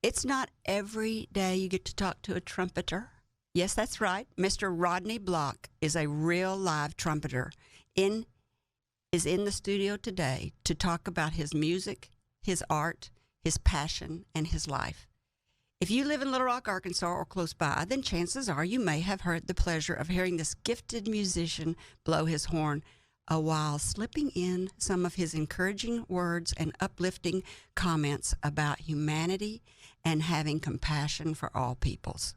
It's not every day you get to talk to a trumpeter. Yes, that's right. Mr. Rodney Block is a real live trumpeter. Is in the studio today to talk about his music, his art, his passion, and his life. If you live in Little Rock, Arkansas, or close by, then chances are you may have heard the pleasure of hearing this gifted musician blow his horn, while slipping in some of his encouraging words and uplifting comments about humanity and having compassion for all peoples.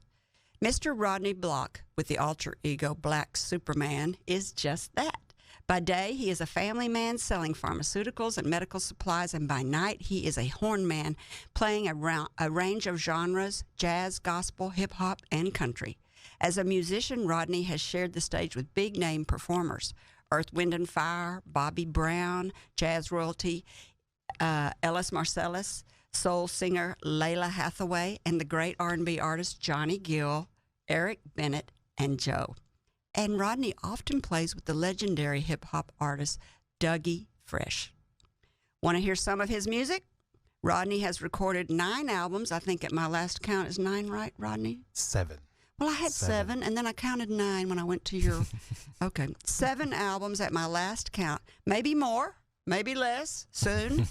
Mr. Rodney Block, with the alter ego Black Superman, is just that. By day, he is a family man selling pharmaceuticals and medical supplies, and by night, he is a horn man playing a range of genres: jazz, gospel, hip-hop, and country. As a musician, Rodney has shared the stage with big-name performers: Earth, Wind & Fire, Bobby Brown, jazz royalty Ellis Marsalis, soul singer Layla Hathaway, and the great R&B artist Johnny Gill, Eric Bennett, and Joe. And Rodney often plays with the legendary hip-hop artist Dougie Fresh. Want to hear some of his music? Rodney has recorded 9 albums. I think at my last count is 9, right, Rodney? 7. Well, I had 7, and then I counted 9 when I went to your... Okay, 7 albums at my last count. Maybe more, maybe less, soon.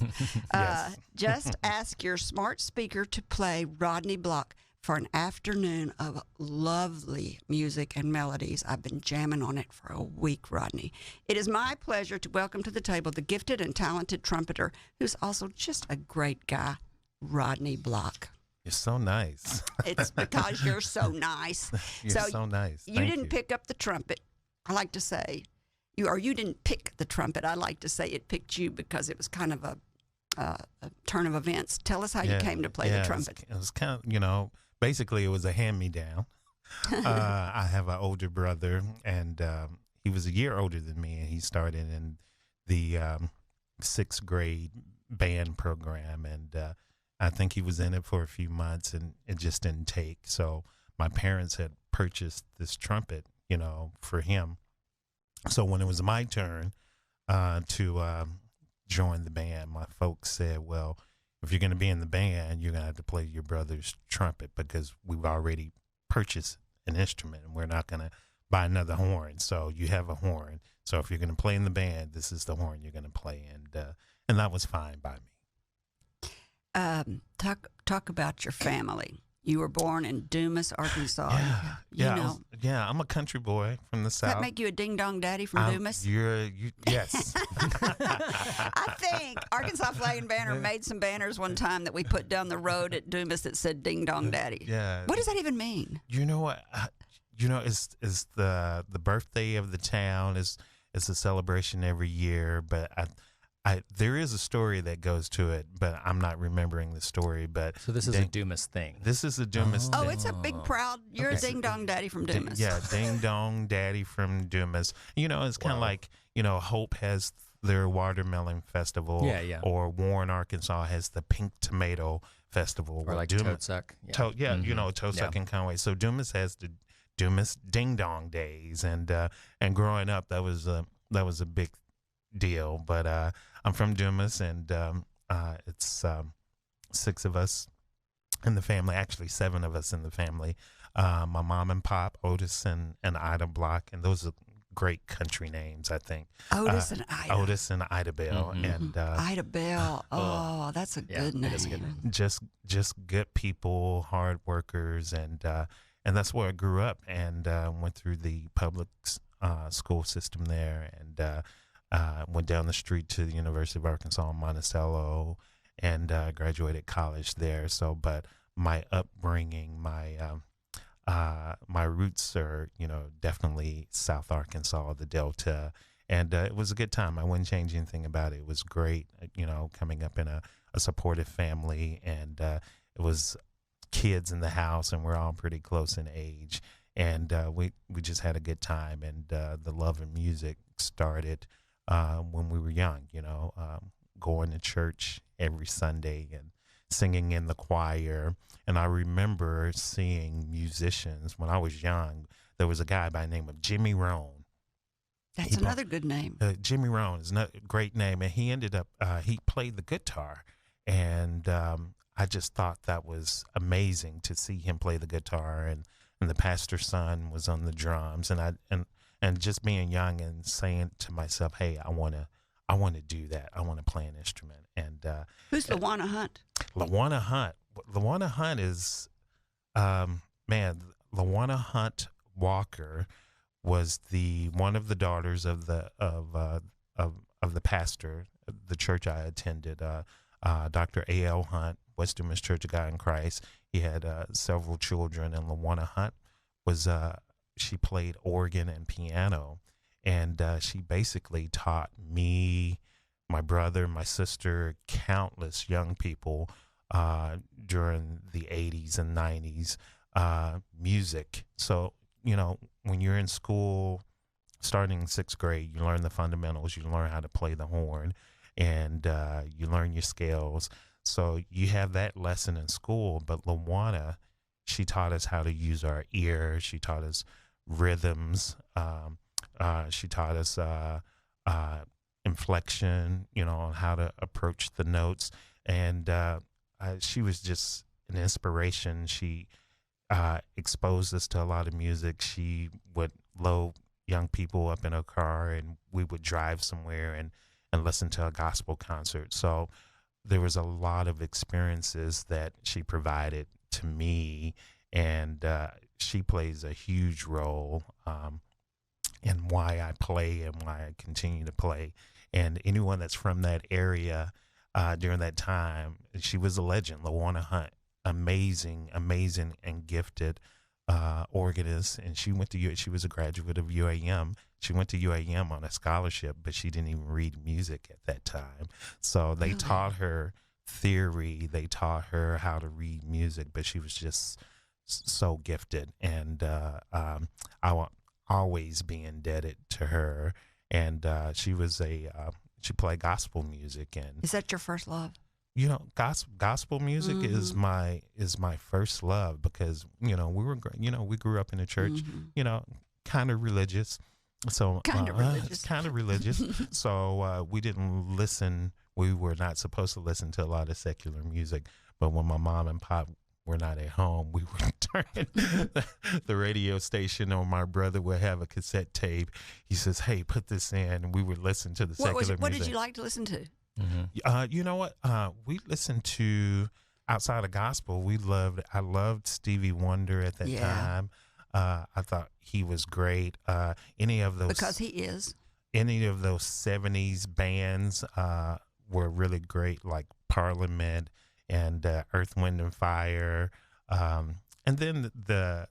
Yes. Just ask your smart speaker to play Rodney Block for an afternoon of lovely music and melodies. I've been jamming on it for a week, Rodney. It is my pleasure to welcome to the table the gifted and talented trumpeter, who's also just a great guy, Rodney Block. You're so nice. It's because you're so nice. You're so nice. You Thank didn't pick up the trumpet, I like to say. You didn't pick the trumpet. I like to say it picked you because it was kind of a turn of events. Tell us how you came to play the trumpet. It was kind of, basically it was a hand-me-down. I have an older brother, and he was a year older than me, and he started in the 6th grade band program, and I think he was in it for a few months, and it just didn't take. So my parents had purchased this trumpet, for him. So when it was my turn to join the band, my folks said, well, if you're going to be in the band, you're going to have to play your brother's trumpet because we've already purchased an instrument and we're not going to buy another horn. So you have a horn. So if you're going to play in the band, this is the horn you're going to play. And that was fine by me. Talk about your family. You were born in Dumas, Arkansas. Yeah, I'm a country boy from the South. Does that make you a ding-dong daddy from Dumas? Yes. I think Arkansas Flag and Banner made some banners one time that we put down the road at Dumas that said ding-dong daddy. Yeah. What does that even mean? You know what? It's the birthday of the town. It's a celebration every year, but there is a story that goes to it, but I'm not remembering the story. But so this is a Dumas thing. This is a Dumas thing. Oh, it's a big proud. You're a ding dong daddy from Dumas. Yeah, ding dong daddy from Dumas. It's kind of like Hope has their watermelon festival. Yeah. Or Warren, Arkansas has the Pink Tomato Festival. Or like Dumas, Toadsuck. Toadsuck in Conway. So Dumas has the Dumas Ding Dong Days, and growing up that was a big deal. But I'm from Dumas, and it's 6 of us in the family, actually 7 of us in the family. My mom and pop, Otis and Ida Block, and those are great country names, I think. Otis and Ida. Otis and Ida Bell. Mm-hmm. And Ida Bell. Oh, that's a good name. It is a good name. Just good people, hard workers, and that's where I grew up, and went through the public school system there, and went down the street to the University of Arkansas in Monticello, and graduated college there. So, but my upbringing, my roots are, definitely South Arkansas, the Delta, and it was a good time. I wouldn't change anything about it. It was great, coming up in a supportive family, and it was kids in the house, and we're all pretty close in age, and we just had a good time, and the love of music started when we were young, going to church every Sunday and singing in the choir. And I remember seeing musicians when I was young. There was a guy by the name of Jimmy Rohn. That's another good name. Jimmy Rohn is a great name. And he ended up, he played the guitar. And I just thought that was amazing to see him play the guitar, and the pastor's son was on the drums, and just being young and saying to myself, hey, I want to do that. I want to play an instrument. And who's LaWanna Hunt? LaWanna Hunt is LaWanna Hunt Walker was one of the daughters of the pastor, the church I attended, Dr. A.L. Hunt, West Dumas Church of God in Christ. He had several children, and LaWanna Hunt was she played organ and piano, and she basically taught me, my brother, my sister, countless young people during the 80s and 90s music. So, when you're in school, starting in 6th grade, you learn the fundamentals, you learn how to play the horn, and you learn your scales. So you have that lesson in school, but LaWanna, she taught us how to use our ear. She taught us rhythms. She taught us inflection, on how to approach the notes. And she was just an inspiration. She exposed us to a lot of music. She would load young people up in her car, and we would drive somewhere and listen to a gospel concert. So there was a lot of experiences that she provided to me, and she plays a huge role in why I play and why I continue to play. And anyone that's from that area during that time, she was a legend. LaWanna Hunt, amazing and gifted organist, and she was a graduate of UAM. She went to UAM on a scholarship, but she didn't even read music at that time. So they taught her theory, they taught her how to read music, but she was just so gifted, and I will always be indebted to her. And she played gospel music. And is that your first love? Gospel music is my first love, because we grew up in a church, kind of religious, so kind of religious. So we didn't listen. We were not supposed to listen to a lot of secular music. But when my mom and pop were not at home, we would turn the radio station, or my brother would have a cassette tape. He says, "Hey, put this in," and we would listen to the secular music. What did you like to listen to? You know what? We listened to, outside of gospel, I loved Stevie Wonder at that time. I thought he was great. Because he is. Any of those 70s bands were really great, like Parliament and Earth, Wind and Fire. And then the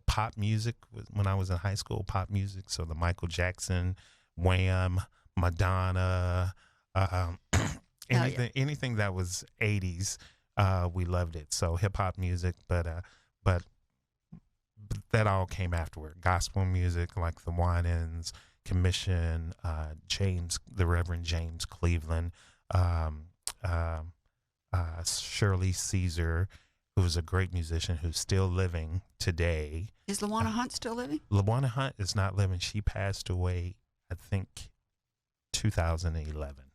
pop music, when I was in high school, pop music. So the Michael Jackson, Wham, Madonna, anything that was 80s, we loved it. So hip hop music, but that all came afterward. Gospel music, like the Winans, Commission, the Reverend James Cleveland, Shirley Caesar, who was a great musician who's still living today. Is LaWanna Hunt still living? LaWanna Hunt is not living. She passed away, I think, 2011.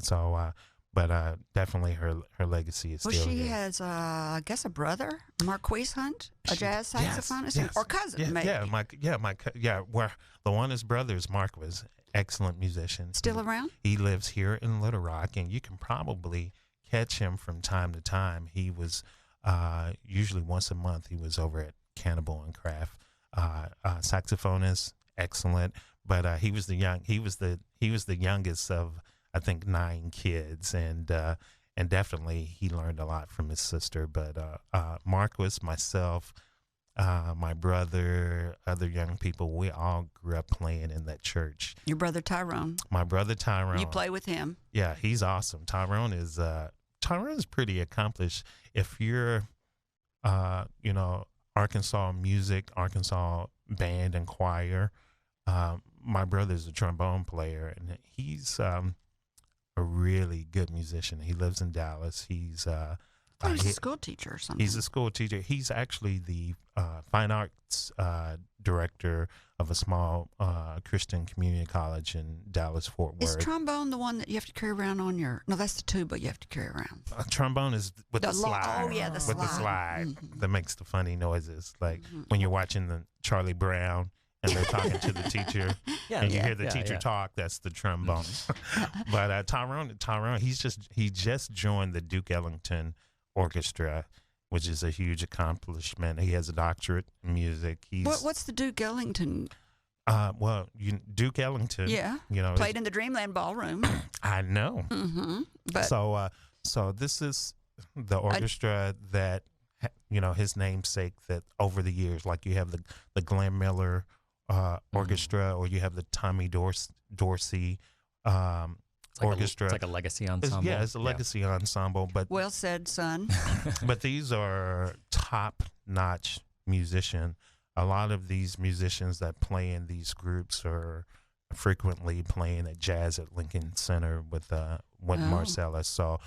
So, but definitely her legacy is still there. She has, I guess, a brother, Marquise Hunt, a jazz saxophonist, or cousin, maybe. Where LaWanna's brother is Marquise, excellent musician. Still around? He lives here in Little Rock, and you can probably catch him from time to time. He was usually once a month. He was over at Cannibal and Craft. Saxophonist, excellent. But he was the youngest of, I think, 9 kids, and definitely he learned a lot from his sister. But Marquis, myself, my brother, other young people, we all grew up playing in that church. Your brother Tyrone. My brother Tyrone. You play with him. Yeah, he's awesome. Tyrone is pretty accomplished. If you're, Arkansas music, Arkansas band and choir. My brother's a trombone player, and he's a really good musician. He lives in Dallas. He's I thought he was a school teacher or something. He's a school teacher. He's actually the fine arts director of a small Christian community college in Dallas-Fort Worth. Is trombone the one that you have to carry around on your... No, that's the tuba you have to carry around. Trombone is with the slide. Oh, yeah, the slide. With the slide that makes the funny noises. Like when you're watching the Charlie Brown and they're talking to the teacher and you hear the teacher talk, that's the trombone. But Tyrone, he just joined the Duke Ellington Orchestra, which is a huge accomplishment. He has a doctorate in music. What's the Duke Ellington? Duke Ellington. Yeah, played in the Dreamland Ballroom. I know. But so this is the orchestra that his namesake. That over the years, like you have the Glenn Miller Orchestra, or you have the Tommy Dorsey. Orchestra. It's like a legacy ensemble. It's a legacy ensemble. But well said, son. But these are top-notch musicians. A lot of these musicians that play in these groups are frequently playing at jazz at Lincoln Center with Marcellus. So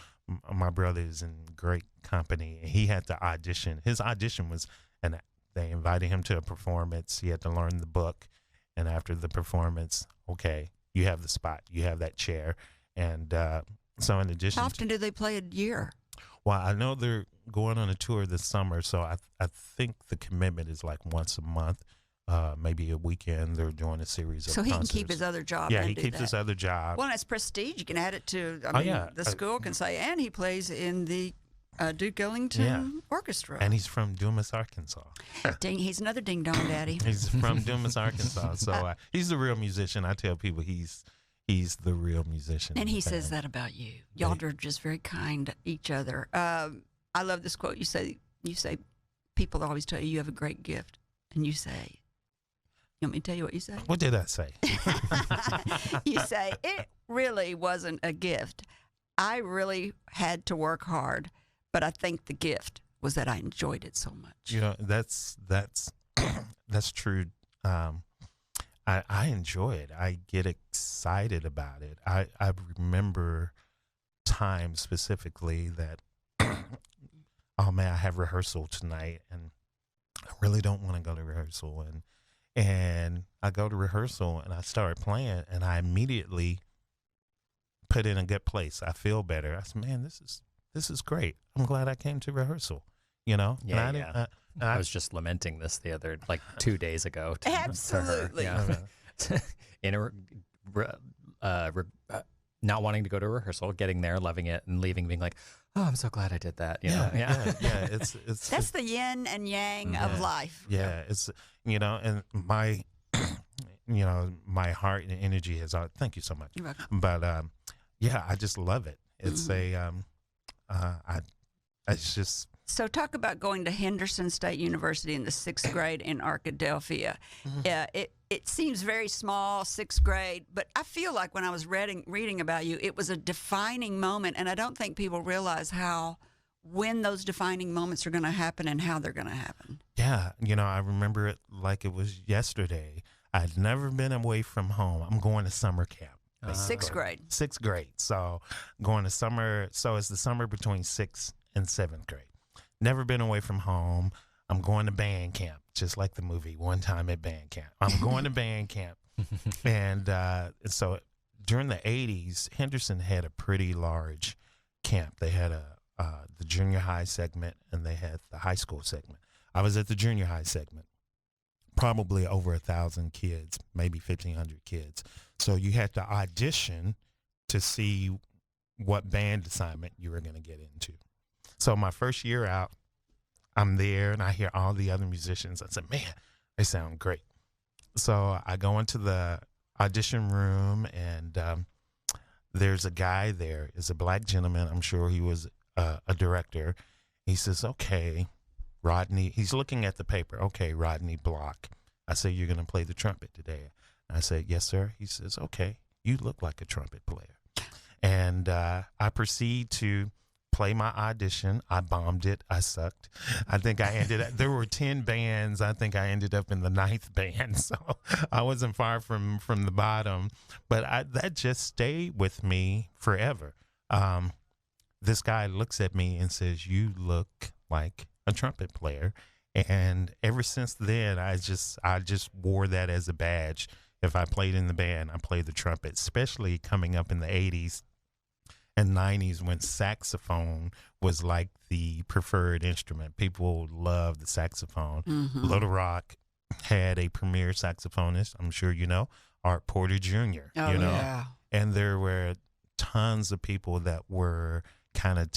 my brother is in great company. He had to audition. His audition was, and they invited him to a performance. He had to learn the book, and after the performance, okay, you have the spot, you have that chair. And so in addition, how often do they play a year? Well, I know they're going on a tour this summer, so I think the commitment is like once a month, maybe a weekend. They're doing a series of So he concerts. can keep his other job. Yeah, and he do keeps that. his other job. Well, that's prestige. You can add it to. The school can say, and he plays in the Duke Ellington Orchestra. And he's from Dumas, Arkansas. He's another ding dong daddy. He's from Dumas, Arkansas. So he's the real musician. I tell people he's the real musician. And he says that about you. Y'all are just very kind to each other. I love this quote. You say people always tell you have a great gift, and you say, you want me to tell you what you say? What did I say? You say, it really wasn't a gift. I really had to work hard, but I think the gift was that I enjoyed it so much. That's true. I enjoy it. I get excited about it. I remember times specifically that, oh man, I have rehearsal tonight and I really don't want to go to rehearsal. And I go to rehearsal and I start playing and I immediately put in a good place. I feel better. I said, man, this is great. I'm glad I came to rehearsal, Yeah, I was just lamenting this the other, 2 days ago. Absolutely. To her. Yeah. Not wanting to go to rehearsal, getting there, loving it, and leaving, being like, oh, I'm so glad I did that. That's the yin and yang of life. Yeah, it's and my my heart and energy is out. Thank you so much. You're welcome. But I just love it. It's it's just. So talk about going to Henderson State University in the 6th grade in Arkadelphia. It seems very small, 6th grade, but I feel like when I was reading about you, it was a defining moment, and I don't think people realize when those defining moments are going to happen and how they're going to happen. Yeah, I remember it like it was yesterday. I'd never been away from home. I'm going to summer camp. 6th grade. 6th grade. So going to summer. So it's the summer between 6th and 7th grade. Never been away from home. I'm going to band camp, just like the movie One Time at Band Camp. I'm going to band camp. And so during the 80s, Henderson had a pretty large camp. They had the junior high segment and they had the high school segment. I was at the junior high segment, probably over 1,000 kids, maybe 1,500 kids. So you had to audition to see what band assignment you were going to get into. So my first year out, I'm there and I hear all the other musicians. I said, man, they sound great. So I go into the audition room and there's a guy there. It's a black gentleman. I'm sure he was a director. He says, okay, Rodney. He's looking at the paper. Okay, Rodney Block. I say, you're going to play the trumpet today. I said, yes, sir. He says, okay, you look like a trumpet player. And I proceed to play my audition. I bombed it. I sucked. I think I ended up, there were 10 bands. I think I ended up in the 9th band. So I wasn't far from the bottom, but that just stayed with me forever. this guy looks at me and says, "You look like a trumpet player." And ever since then, I just wore that as a badge. If I played in the band, I played the trumpet, especially coming up in the 80s and 90s when saxophone was like the preferred instrument. People loved the saxophone. Mm-hmm. Little Rock had a premier saxophonist, I'm sure you know, Art Porter Jr., Oh, you know. yeah. And there were tons of people that were kind of,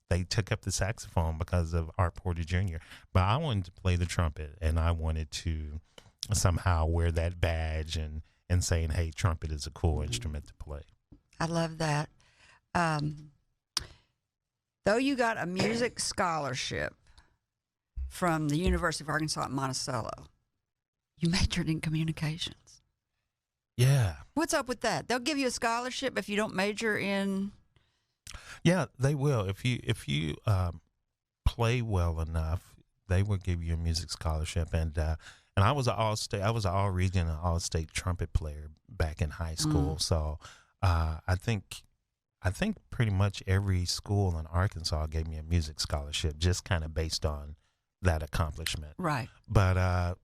they took up the saxophone because of Art Porter Jr. But I wanted to play the trumpet, and I wanted to somehow wear that badge and saying, hey, trumpet is a cool instrument to play. I love that. Though you got a music scholarship from the University of Arkansas at Monticello, you majored in communications. Yeah. What's up with that? They'll give you a scholarship if you don't major in. Yeah, they will. If you play well enough, they will give you a music scholarship. And I was an all region and all state trumpet player back in high school. So I think pretty much every school in Arkansas gave me a music scholarship, just kind of based on that accomplishment. Right. But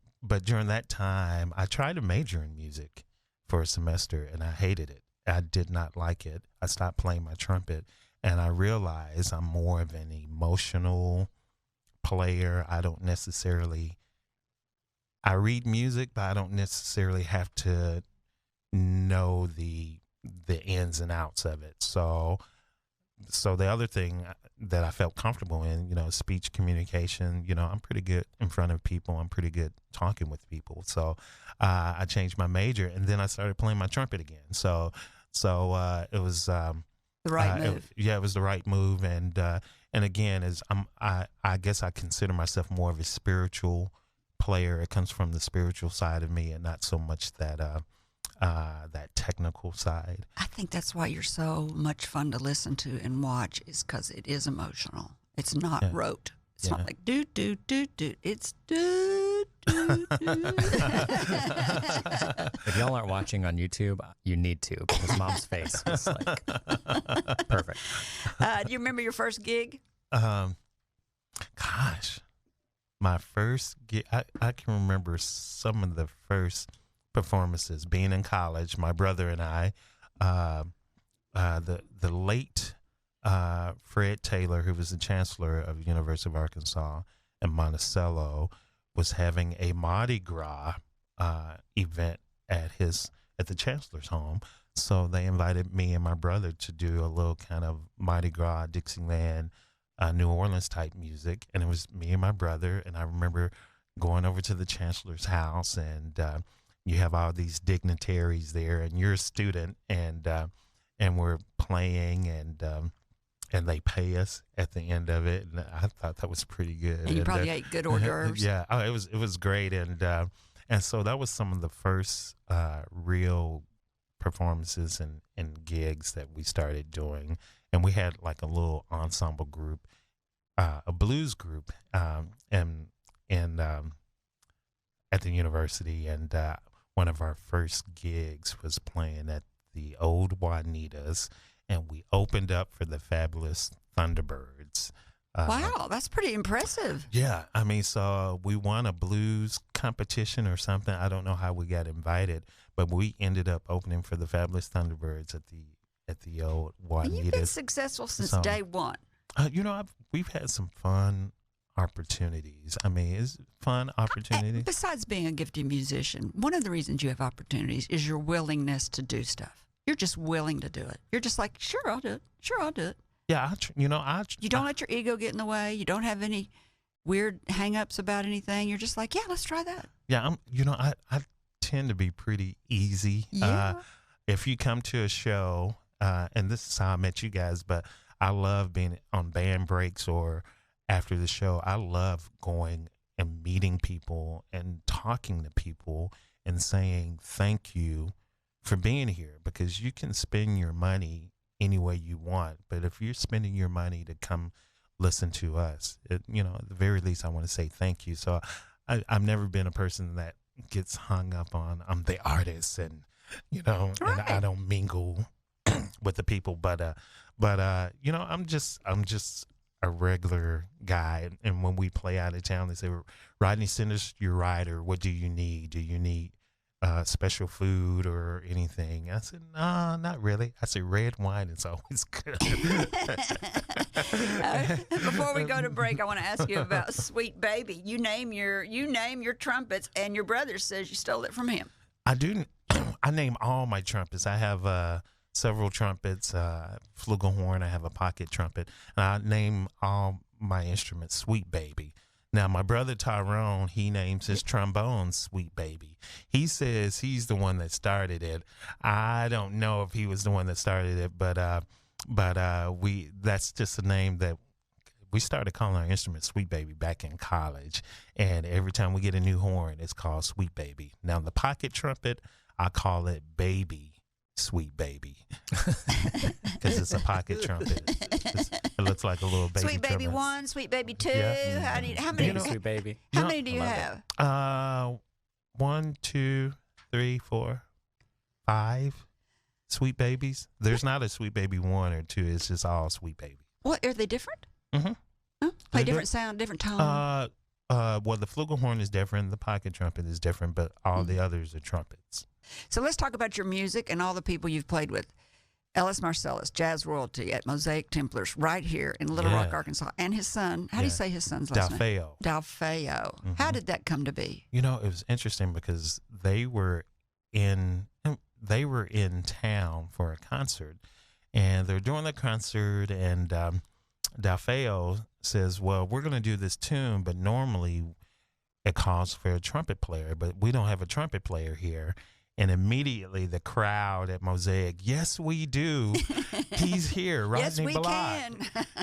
during that time, I tried to major in music for a semester, and I hated it. I did not like it. I stopped playing my trumpet, and I realized I'm more of an emotional player. I read music, but I don't necessarily have to know the ins and outs of it. So the other thing that I felt comfortable in, speech communication, I'm pretty good in front of people. I'm pretty good talking with people. So I changed my major, and then I started playing my trumpet again. So it was The right move. it was the right move. And again, I guess I consider myself more of a spiritual player. It comes from the spiritual side of me, and not so much that technical side. I think that's why you're so much fun to listen to and watch, is because it is emotional. It's not rote. It's not like do do do do. It's do do do. If y'all aren't watching on YouTube, you need to, because Mom's face is like perfect. Do you remember your first gig? Gosh, my first gig. I can remember some of the first performances. Being in college, my brother and I, the late Fred Taylor, who was the chancellor of the University of Arkansas in Monticello, was having a Mardi Gras event at the chancellor's home. So they invited me and my brother to do a little kind of Mardi Gras, Dixieland, New Orleans type music, and it was me and my brother. And I remember going over to the chancellor's house, and you have all these dignitaries there, and you're a student, and we're playing, and they pay us at the end of it, and I thought that was pretty good. And you probably ate good hors d'oeuvres. Yeah, it was great, and so that was some of the first real performances and gigs that we started doing, and we had like a little ensemble group, a blues group, and at the university, and one of our first gigs was playing at the old Juanitas, and we opened up for the fabulous Thunderbirds. Wow, that's pretty impressive. Yeah, I mean, so we won a blues competition or something. I don't know how we got invited, but we ended up opening for the fabulous Thunderbirds at the old Juanitas. And you've been successful since day one. We've had some fun opportunities. I mean, it's fun opportunities. Besides being a gifted musician, one of the reasons you have opportunities is your willingness to do stuff. You're just willing to do it. You're just like, sure, I'll do it. Sure, I'll do it. Yeah, you don't let your ego get in the way. You don't have any weird hang-ups about anything. You're just like, yeah, let's try that. Yeah, I tend to be pretty easy. Yeah. If you come to a show, and this is how I met you guys, but I love being on band breaks or after the show. I love going and meeting people and talking to people and saying thank you for being here, because you can spend your money any way you want, but if you're spending your money to come listen to us, at the very least, I want to say thank you. So I've never been a person that gets hung up on I'm the artist, and Right. and I don't mingle with the people, but But you know, I'm just a regular guy, and when we play out of town, they say, Rodney, send us your rider. What do you need? Do you need special food or anything? I said, no, not really. I said, red wine is always good. Before we go to break, I want to ask you about Sweet Baby. You name your trumpets, and your brother says you stole it from him. I do. I name all my trumpets. I have several trumpets, flugelhorn. I have a pocket trumpet, and I name all my instruments Sweet Baby. Now, my brother Tyrone, he names his trombone Sweet Baby. He says he's the one that started it. I don't know if he was the one that started it, but that's just a name that we started calling our instrument Sweet Baby back in college. And every time we get a new horn, it's called Sweet Baby. Now, the pocket trumpet, I call it Baby Sweet Baby, because it's a pocket trumpet. It looks like a little baby. Sweet Baby trumpet. 1, Sweet Baby 2. Yeah. How many? Sweet Baby. How many do you have? 1, 2, 3, 4, 5 Sweet Babies. There's not a Sweet Baby 1 or 2. It's just all Sweet Baby. What, are they different? Mm-hmm. Huh? Play different sound, different tone. Well, the flugelhorn is different. The pocket trumpet is different, but all the others are trumpets. So let's talk about your music and all the people you've played with. Ellis Marcellus, jazz royalty at Mosaic Templars, right here in Little Rock, Arkansas. And his son, how do you say his son's last name? Dalfeo. Mm-hmm. How did that come to be? You know, it was interesting because they were in town for a concert, and they're doing the concert, and Dalfeo says, well, we're going to do this tune, but normally it calls for a trumpet player, but we don't have a trumpet player here. And immediately the crowd at Mosaic, yes, we do. He's here. Rodney Yes, we Block. can.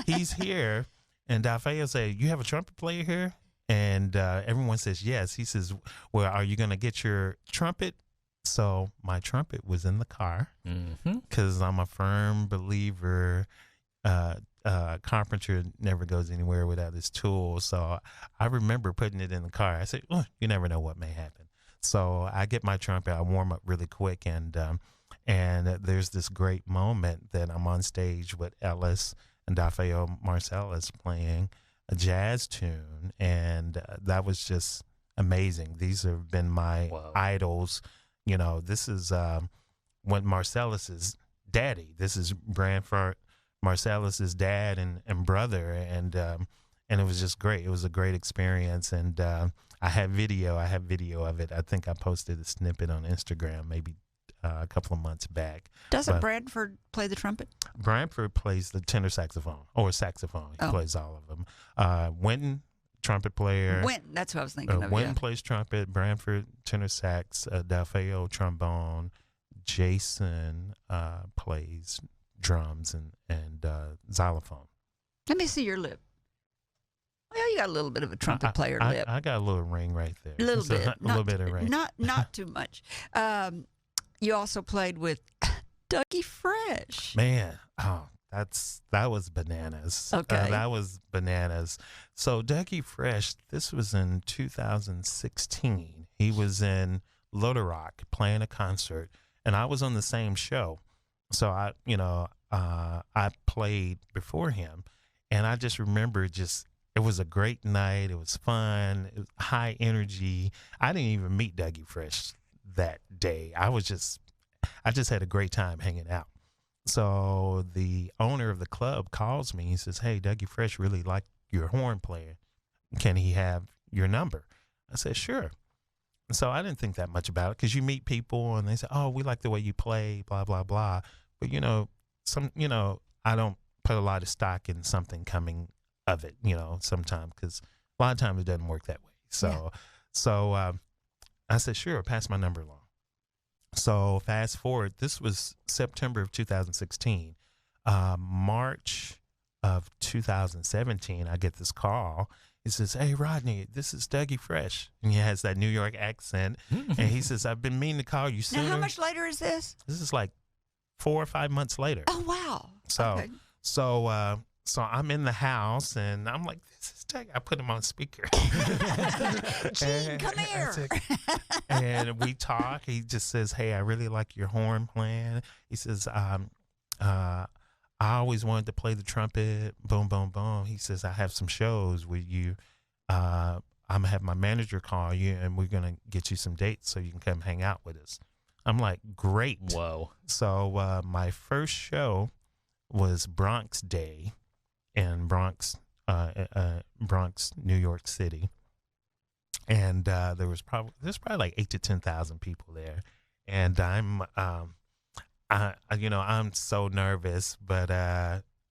He's here. And Dalfeo said, you have a trumpet player here? And everyone says, yes. He says, well, are you going to get your trumpet? So my trumpet was in the car because I'm a firm believer. Carpenter never goes anywhere without his tools. So I remember putting it in the car. I said, oh, you never know what may happen. So I get my trumpet, I warm up really quick, and there's this great moment that I'm on stage with Ellis and Dalfeo Marcellus playing a jazz tune, and that was just amazing. These have been my idols. You know, this is when Marcellus's daddy. This is Branford Marcellus's dad and brother, and it was just great. It was a great experience, and I have video of it. I think I posted a snippet on Instagram maybe a couple of months back. Doesn't Bradford play the trumpet? Bradford plays the tenor saxophone or saxophone. He plays all of them. Winton, trumpet player. Winton, that's what I was thinking of. Winton plays trumpet. Bradford, tenor sax. Dalfeo, trombone. Jason plays drums and xylophone. Let me see your lip. Well, you got a little bit of a trumpet player lip. I got a little ring right there. A little bit. A little bit of ring. Not too much. You also played with Dougie Fresh. Man, that was bananas. Okay. That was bananas. So Dougie Fresh, this was in 2016. He was in Little Rock playing a concert, and I was on the same show. So I played before him, and I just remember it was a great night. It was fun. It was high energy. I didn't even meet Dougie Fresh that day. I just had a great time hanging out. So the owner of the club calls me. He says, hey, Dougie Fresh really liked your horn player. Can he have your number? I said, sure. So I didn't think that much about it because you meet people and they say, oh, we like the way you play, blah, blah, blah. But, I don't put a lot of stock in something coming of it, sometimes, because a lot of times it doesn't work that way. So I said, sure, pass my number along. So fast forward, this was September of 2016. March of 2017, I get this call. He says, hey, Rodney, this is Dougie Fresh. And he has that New York accent. And he says, I've been meaning to call you sooner. Now, how much later is this? This is like 4 or 5 months later. Oh, wow. So I'm in the house, and I'm like, this is Dougie. I put him on speaker. Gene, come here. And we talk. He just says, hey, I really like your horn playing. He says, I always wanted to play the trumpet. Boom, boom, boom. He says, I have some shows with you. I'm going to have my manager call you, and we're going to get you some dates so you can come hang out with us. I'm like, great. Whoa. So my first show was Bronx Day in Bronx, New York City. And there's probably like 8,000 to 10,000 people there. And I'm so nervous, but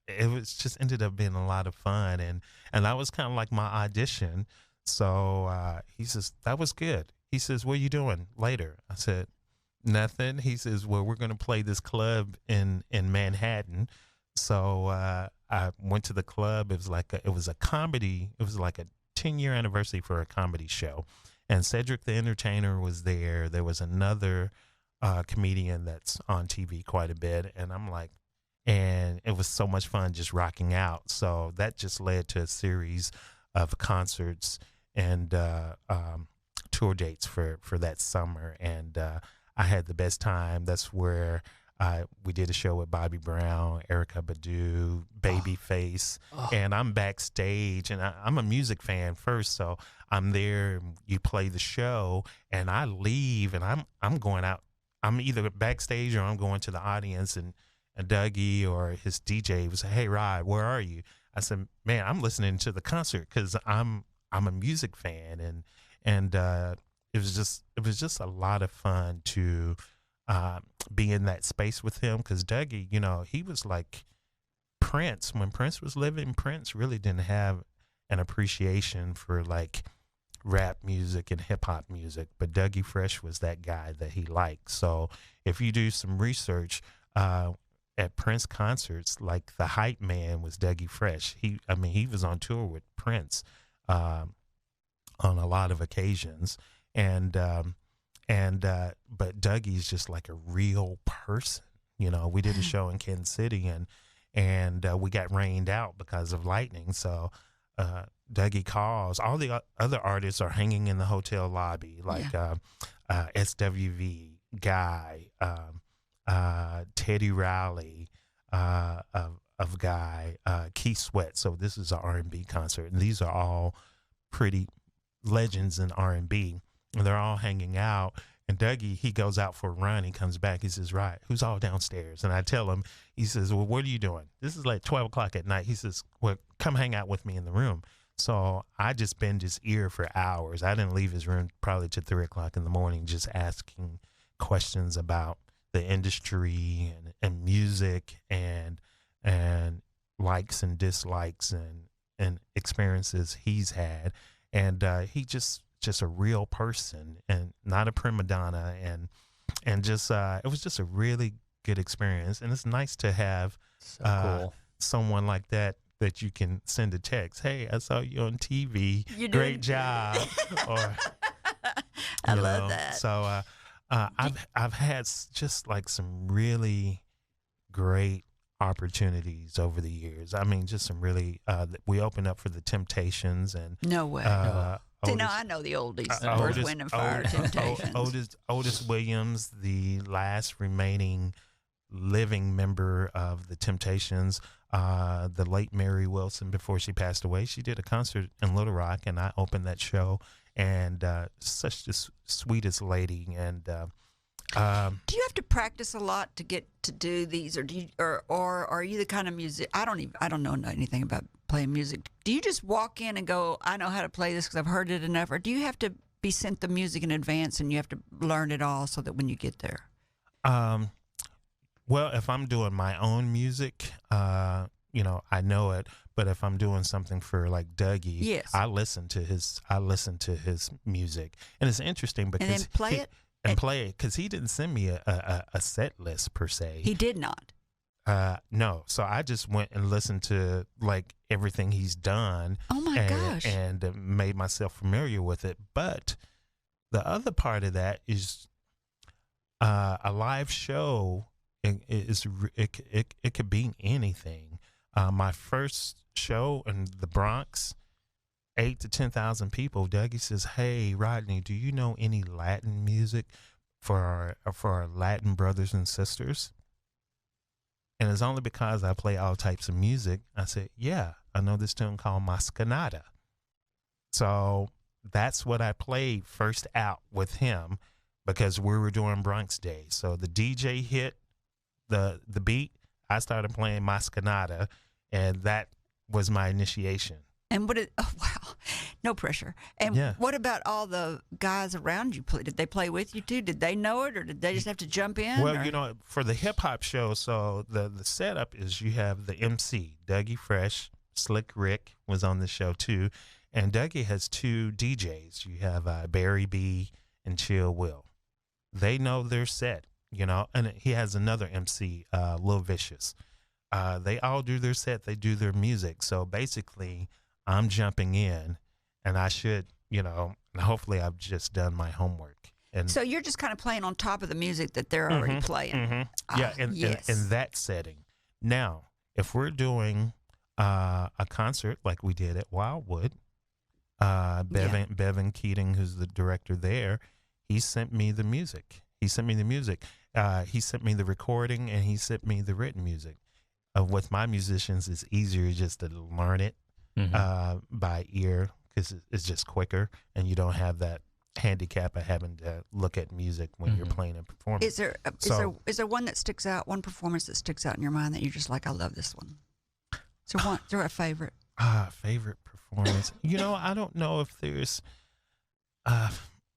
it was just ended up being a lot of fun, and that was kind of like my audition. So he says, that was good. He says, what are you doing later? I said, nothing. He says, well, we're going to play this club in Manhattan. So I went to the club. It was a comedy. It was like a 10-year anniversary for a comedy show, and Cedric the Entertainer was there. There was another comedian that's on TV quite a bit, and and it was so much fun just rocking out. So that just led to a series of concerts and tour dates for that summer, and I had the best time. That's where we did a show with Bobby Brown, Erykah Badu, Babyface, and I'm backstage, and I'm a music fan first, so I'm there. You play the show, and I leave, and I'm going out. I'm either backstage or I'm going to the audience, and Dougie or his DJ was, hey, Rod, where are you? I said, man, I'm listening to the concert because I'm a music fan, and it was just a lot of fun to be in that space with him, because Dougie, he was like Prince. When Prince was living, Prince really didn't have an appreciation for like rap music and hip hop music, but Dougie Fresh was that guy that he liked. So if you do some research at Prince concerts, like the hype man was Dougie Fresh. He was on tour with Prince on a lot of occasions, but Dougie's just like a real person. We did a show in Kansas City, and we got rained out because of lightning. So Dougie calls. All the other artists are hanging in the hotel lobby, like SWV, Guy, Teddy Riley, of Guy, Keith Sweat. So this is an R&B concert, and these are all pretty legends in R&B. And they're all hanging out. And Dougie, he goes out for a run. He comes back. He says, right, who's all downstairs? And I tell him, he says, well, what are you doing? This is like 12 o'clock at night. He says, well, come hang out with me in the room. So I just bend his ear for hours. I didn't leave his room probably till 3 o'clock in the morning, just asking questions about the industry and music and likes and dislikes and experiences he's had. And he just a real person and not a prima donna, and just it was just a really good experience. And it's nice to have cool. someone like that you can send a text, hey, I saw you on TV, great job. Or I love that. So I've had just like some really great opportunities over the years. I mean, just some really we opened up for the Temptations, and no way. See, now I know the oldies. Earth, Wind and Fire, Temptations. Otis Williams, the last remaining living member of the Temptations, the late Mary Wilson, before she passed away, she did a concert in Little Rock, and I opened that show, and such the sweetest lady. And do you have to practice a lot to get to do these, or are you the kind of music? I don't know anything about playing music. Do you just walk in and go, I know how to play this because I've heard it enough, or do you have to be sent the music in advance and you have to learn it all so that when you get there? Well, if I'm doing my own music, I know it. But if I'm doing something for like Dougie, yes, I listen to his music, and it's interesting because and then play it because he didn't send me a set list per se. He did not. No, so I just went and listened to like everything he's done. Oh my gosh! And made myself familiar with it. But the other part of that is a live show. It could be anything. My first show in the Bronx, 8,000 to 10,000 people. Dougie says, "Hey, Rodney, do you know any Latin music for our Latin brothers and sisters?" And it's only because I play all types of music. I said, yeah, I know this tune called Mascanada. So that's what I played first out with him because we were doing Bronx Days. So the DJ hit the beat. I started playing Mascanada, and that was my initiation. And oh, wow, no pressure. And what about all the guys around you? Did they play with you too? Did they know it, or did they just have to jump in? Well, you know, for the hip hop show, so the setup is you have the MC, Dougie Fresh, Slick Rick was on the show too, and Dougie has two DJs. You have Barry B and Chill Will. They know their set, you know, and he has another MC, Lil Vicious. They all do their set. They do their music. So basically, I'm jumping in, and I should, you know, hopefully I've just done my homework. And so you're just kind of playing on top of the music that they're already playing. Mm-hmm. Yeah, in that setting. Now, if we're doing a concert like we did at Wildwood, Bevan Keating, who's the director there, he sent me the music. He sent me the recording, and he sent me the written music. With my musicians, it's easier just to learn it by ear because it's just quicker, and you don't have that handicap of having to look at music when you're playing a performance. Is there one that sticks out, one performance that sticks out in your mind that you're just like, I love this one? So is there a favorite? Favorite performance. You know, I don't know if there's a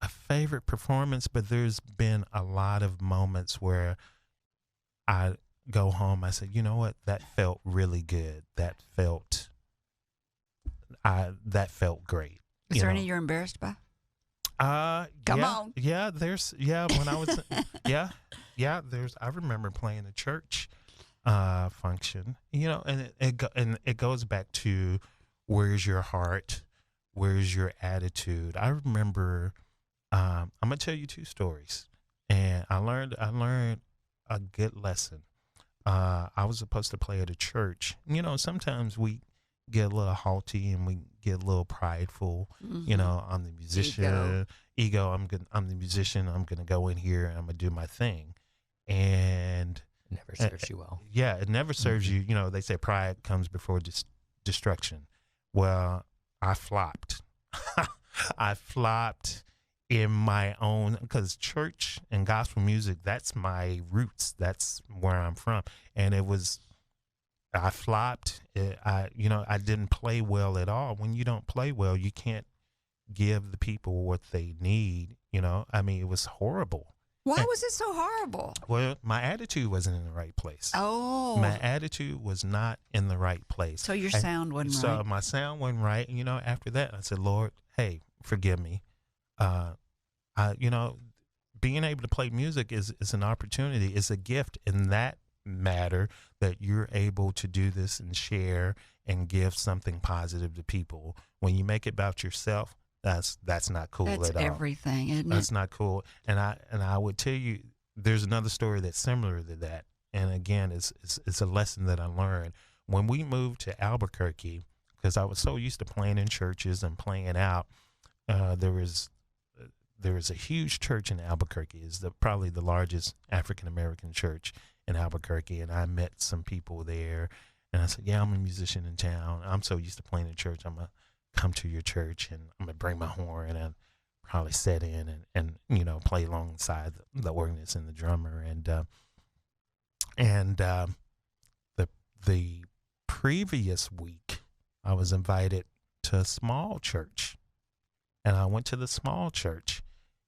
favorite performance, but there's been a lot of moments where I go home, I said, you know what, that felt really good. That felt great. Is there any you're embarrassed by? Come on. Yeah, when I was I remember playing a church function, you know, and it goes back to where's your heart, where's your attitude. I remember I'm gonna tell you two stories, and I learned a good lesson. I was supposed to play at a church. You know, sometimes we get a little haughty and we get a little prideful. You know, I'm the musician. Ego. I'm the musician. I'm gonna go in here and I'm gonna do my thing. And it never serves you well. Yeah, it never serves you. You know, they say pride comes before destruction. Well, I flopped. I flopped in my own, because church and gospel music, that's my roots. That's where I'm from. And I flopped. I didn't play well at all. When you don't play well, you can't give the people what they need. You know, I mean, it was horrible. Why was it so horrible? Well, my attitude wasn't in the right place. Oh. My attitude was not in the right place. So your sound wasn't right. So my sound wasn't right. And, you know, after that, I said, Lord, hey, forgive me. Being able to play music is an opportunity. It's a gift in that matter that you're able to do this and share and give something positive to people. When you make it about yourself, that's not cool at all. That's everything, isn't it? That's not cool. And I would tell you, there's another story that's similar to that. And again, it's a lesson that I learned when we moved to Albuquerque, because I was so used to playing in churches and playing out. There was a huge church in Albuquerque. It's probably the largest African American church in Albuquerque, and I met some people there. And I said, "Yeah, I'm a musician in town. I'm so used to playing in church. I'm gonna come to your church, and I'm gonna bring my horn and probably set in and you know, play alongside the organist and the drummer." And the previous week, I was invited to a small church. And I went to the small church,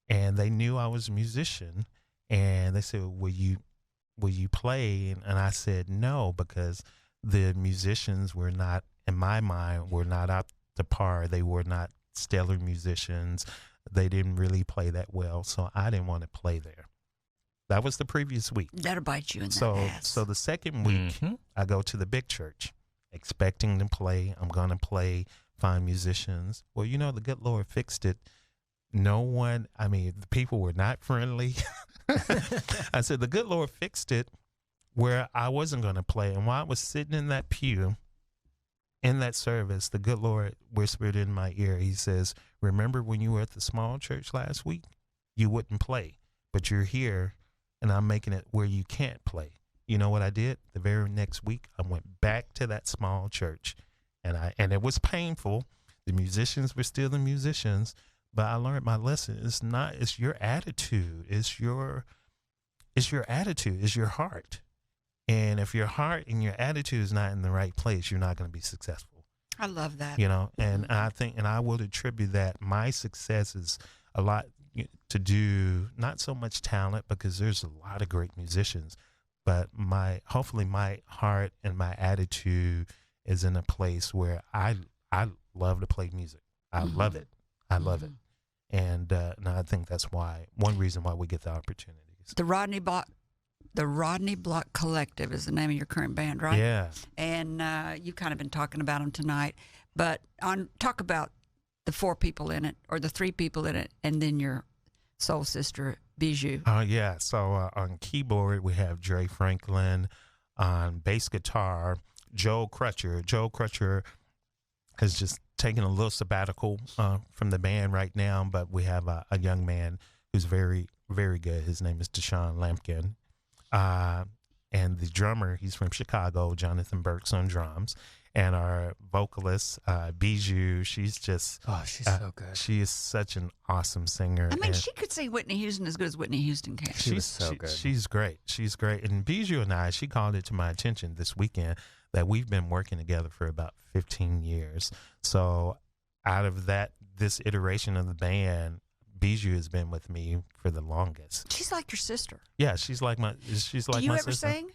and they knew I was a musician, and they said, will you play? And I said no, because the musicians were not, in my mind, were not up to par. They were not stellar musicians. They didn't really play that well, so I didn't want to play there. That was the previous week. That'll bite you in the ass. So the second week, I go to the big church, expecting to play. I'm going to play, find musicians. Well, you know, the good Lord fixed it. The people were not friendly. I said, the good Lord fixed it where I wasn't going to play. And while I was sitting in that pew, in that service, the good Lord whispered in my ear. He says, remember when you were at the small church last week? You wouldn't play, but you're here, and I'm making it where you can't play. you know what I did? The very next week, I went back to that small church, and it was painful. The musicians were still the musicians, but I learned my lesson. It's your attitude. It's your attitude. It's your heart. And if your heart and your attitude is not in the right place, you're not going to be successful. I love that. You know, and I think, and I will attribute that my success is a lot to do, not so much talent, because there's a lot of great musicians, but hopefully my heart and my attitude is in a place where I love to play music. I love it. I love it. And I think that's one reason why we get the opportunities. The Rodney Block Collective is the name of your current band, right? Yeah. And you've kind of been talking about them tonight, but talk about the 4 people in it, or the 3 people in it, and then your soul sister, Bijou. Yeah. So on keyboard, we have Dre Franklin. On bass guitar, Joe Crutcher. Joe Crutcher has just taken a little sabbatical from the band right now, but we have a young man who's very, very good. His name is Deshaun Lampkin. And the drummer, he's from Chicago, Jonathan Burks on drums. And our vocalist, Bijou, she's just... Oh, she's so good. She is such an awesome singer. I mean, she could sing Whitney Houston as good as Whitney Houston can. She was so good. She's great. She's great. And Bijou and I, she called it to my attention this weekend that we've been working together for about 15 years. So out of this iteration of the band, Bijou has been with me for the longest. She's like your sister. Yeah, she's like my sister. Do you ever sing?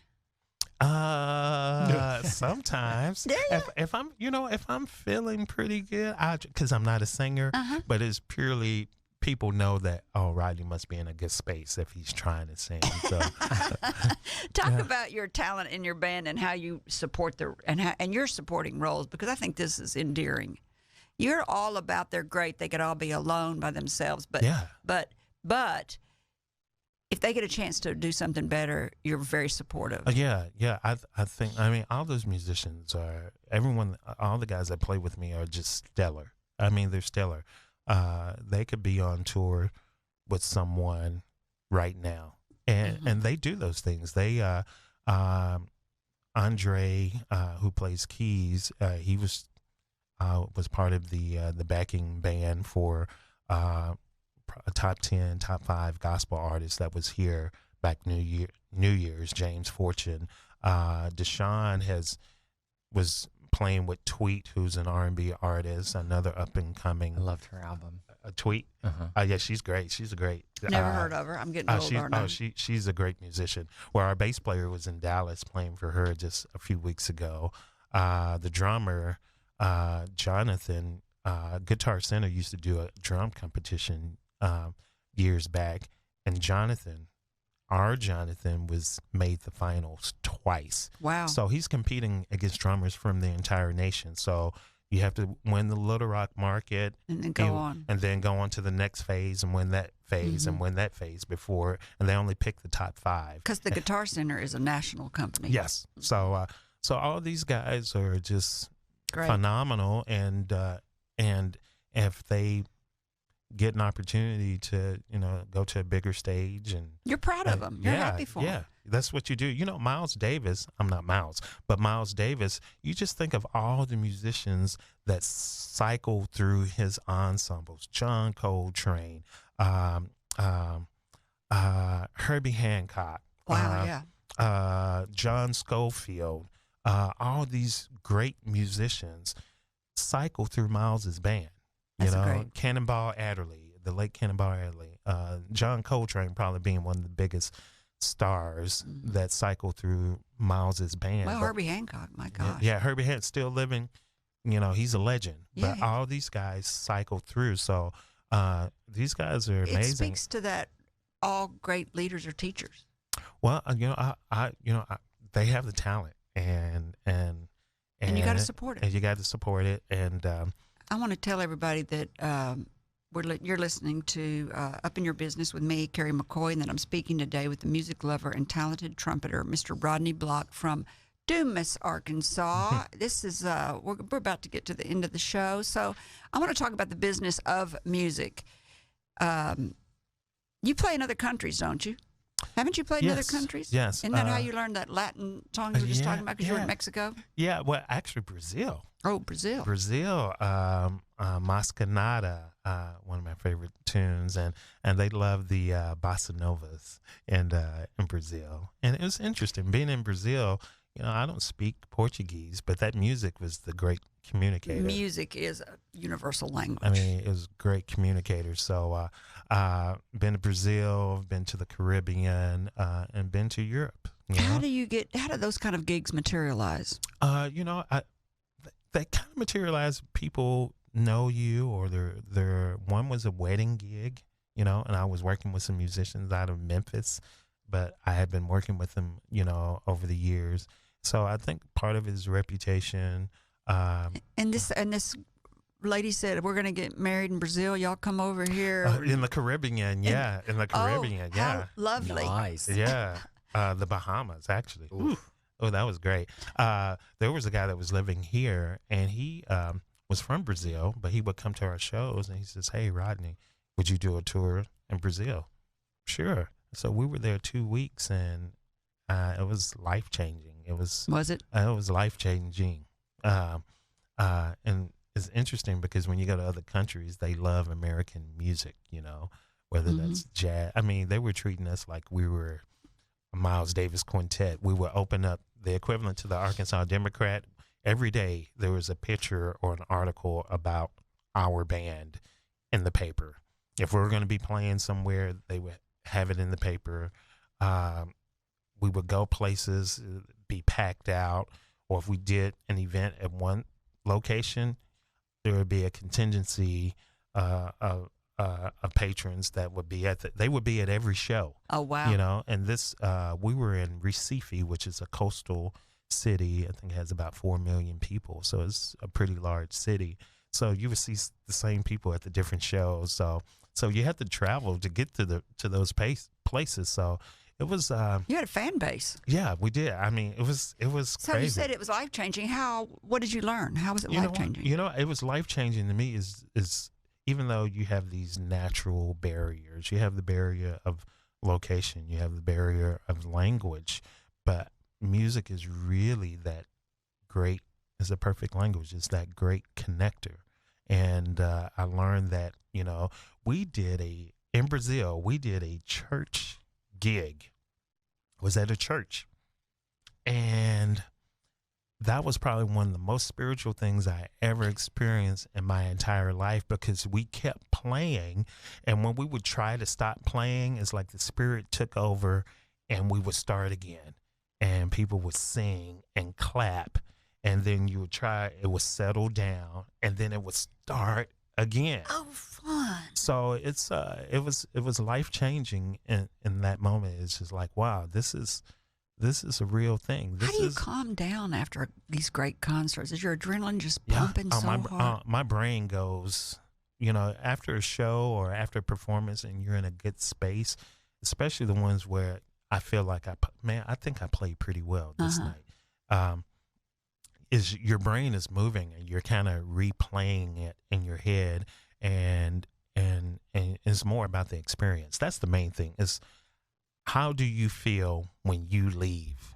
Sometimes. If I'm feeling pretty good, because I'm not a singer, but it's purely people know that, oh, Rodney must be in a good space if he's trying to sing. So talk about your talent in your band and how you support and your supporting roles, because I think this is endearing. You're all about they're great. They could all be alone by themselves, but but if they get a chance to do something better, you're very supportive. Yeah. I think, all those musicians all the guys that play with me are just stellar. I mean, they're stellar. They could be on tour with someone right now, and they do those things. They, Andre, who plays keys, he was part of the backing band for a top 10, top 5 gospel artist that was here back New Year's, James Fortune. Deshaun was playing with Tweet, who's an R&B artist, another up and coming. I loved her album. Tweet. Yeah, she's great. She's great. Never heard of her. I'm getting older. She's a great musician. Well, our bass player was in Dallas playing for her just a few weeks ago. The drummer, Jonathan, Guitar Center used to do a drum competition years back, and our Jonathan was made the finals twice. Wow. So he's competing against drummers from the entire nation. So you have to win the Little Rock market and then go on. And then go on to the next phase and win that phase and win that phase before. And they only pick the top 5. Because the Guitar Center is a national company. Yes. So all these guys are just great. Phenomenal. And if they get an opportunity to, go to a bigger stage, and you're proud of them. You're happy for them. Yeah, that's what you do. Miles Davis, I'm not Miles, but Miles Davis, you just think of all the musicians that cycle through his ensembles. John Coltrane, Herbie Hancock. Wow, John Schofield. All these great musicians cycle through Miles's band. Great. Cannonball Adderley, the late Cannonball Adderley, John Coltrane probably being one of the biggest stars that cycle through Miles's band. Well, Herbie Hancock, my gosh. Yeah, Herbie Hancock still living. He's a legend. Yeah. But all these guys cycle through. So these guys are amazing. It speaks to that all great leaders are teachers. Well, they have the talent, and you got to support it. And you got to support it, and. I want to tell everybody that you're listening to Up in Your Business with me, Kerry McCoy, and that I'm speaking today with the music lover and talented trumpeter, Mr. Rodney Block from Dumas, Arkansas. This is we're about to get to the end of the show, so I want to talk about the business of music. You play in other countries, don't you? Haven't you played in other countries? Yes. Isn't that how you learned that Latin song you were just talking about because you were in Mexico? Yeah, well, actually, Brazil. Oh, Brazil. Brazil, Mascanada, one of my favorite tunes, and they love the bossa novas in Brazil. And it was interesting being in Brazil. You know, I don't speak Portuguese, but that music was the great communicator. Music is a universal language. I mean, it was great communicator. So, been to Brazil, been to the Caribbean, and been to Europe. How do those kind of gigs materialize? You know, they kind of materialize. People know you, or one was a wedding gig, you know, and I was working with some musicians out of Memphis, but I had been working with them, you know, over the years. So I think part of it is reputation. And this lady said, we're going to get married in Brazil. Y'all come over here. In the Caribbean, yeah. In the Caribbean, yeah. How lovely. Nice. Yeah. The Bahamas, actually. Oh, that was great. There was a guy that was living here, and he was from Brazil, but he would come to our shows, and he says, "Hey, Rodney, would you do a tour in Brazil?" Sure. So we were there 2 weeks, and it was life-changing. Was it? It was life-changing. And it's interesting because when you go to other countries, they love American music, you know, whether that's jazz. I mean, they were treating us like we were a Miles Davis quintet. We would open up the equivalent to the Arkansas Democrat. Every day there was a picture or an article about our band in the paper. If we were going to be playing somewhere, they would have it in the paper. We would go places, be packed out, or if we did an event at one location, there would be a contingency of patrons that would be they would be at every show. Oh, wow. You know, and this, we were in Recife, which is a coastal city. I think it has about 4 million people. So it's a pretty large city. So you would see the same people at the different shows. So you had to travel to get to those places. So it was. You had a fan base. Yeah, we did. I mean, it was So crazy. you said it was life changing. What did you learn? How was it life changing? You know, it was life changing to me. Is even though you have these natural barriers, you have the barrier of location, you have the barrier of language, but music is really that great. It's a perfect language. It's that great connector. And I learned that, you know, in Brazil, we did a church gig. It was at a church. And that was probably one of the most spiritual things I ever experienced in my entire life, because we kept playing. And when we would try to stop playing, it's like the Spirit took over and we would start again. And people would sing and clap. And then you would try, it would settle down, and then it would start again. Oh, fun. So it was life-changing in that moment. It's just like, wow, this is a real thing. How do you calm down after these great concerts? Is your adrenaline just pumping so hard? My brain goes, you know, after a show or after a performance and you're in a good space, especially the ones where I feel like I think I played pretty well this night. Is your brain is moving and you're kind of replaying it in your head, and it's more about the experience. That's the main thing, is how do you feel when you leave?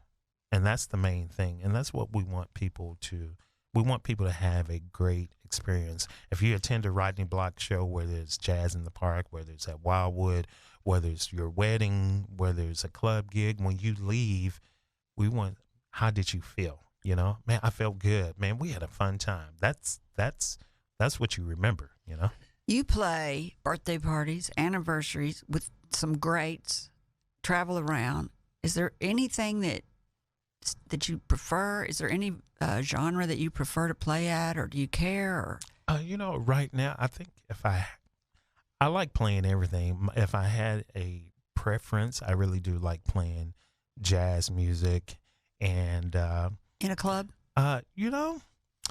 And that's the main thing. And that's what we want people to have a great experience. If you attend a Rodney Block show, whether it's Jazz in the Park, whether it's at Wildwood, whether it's your wedding, whether it's a club gig, when you leave, we want, how did you feel? You know, man, I felt good. Man, we had a fun time. That's what you remember, you know? You play birthday parties, anniversaries with some greats, travel around. Is there anything that you prefer? Is there any genre that you prefer to play at, or do you care? Or you know, right now, I think I like playing everything. If I had a preference, I really do like playing jazz music and in a club? You know,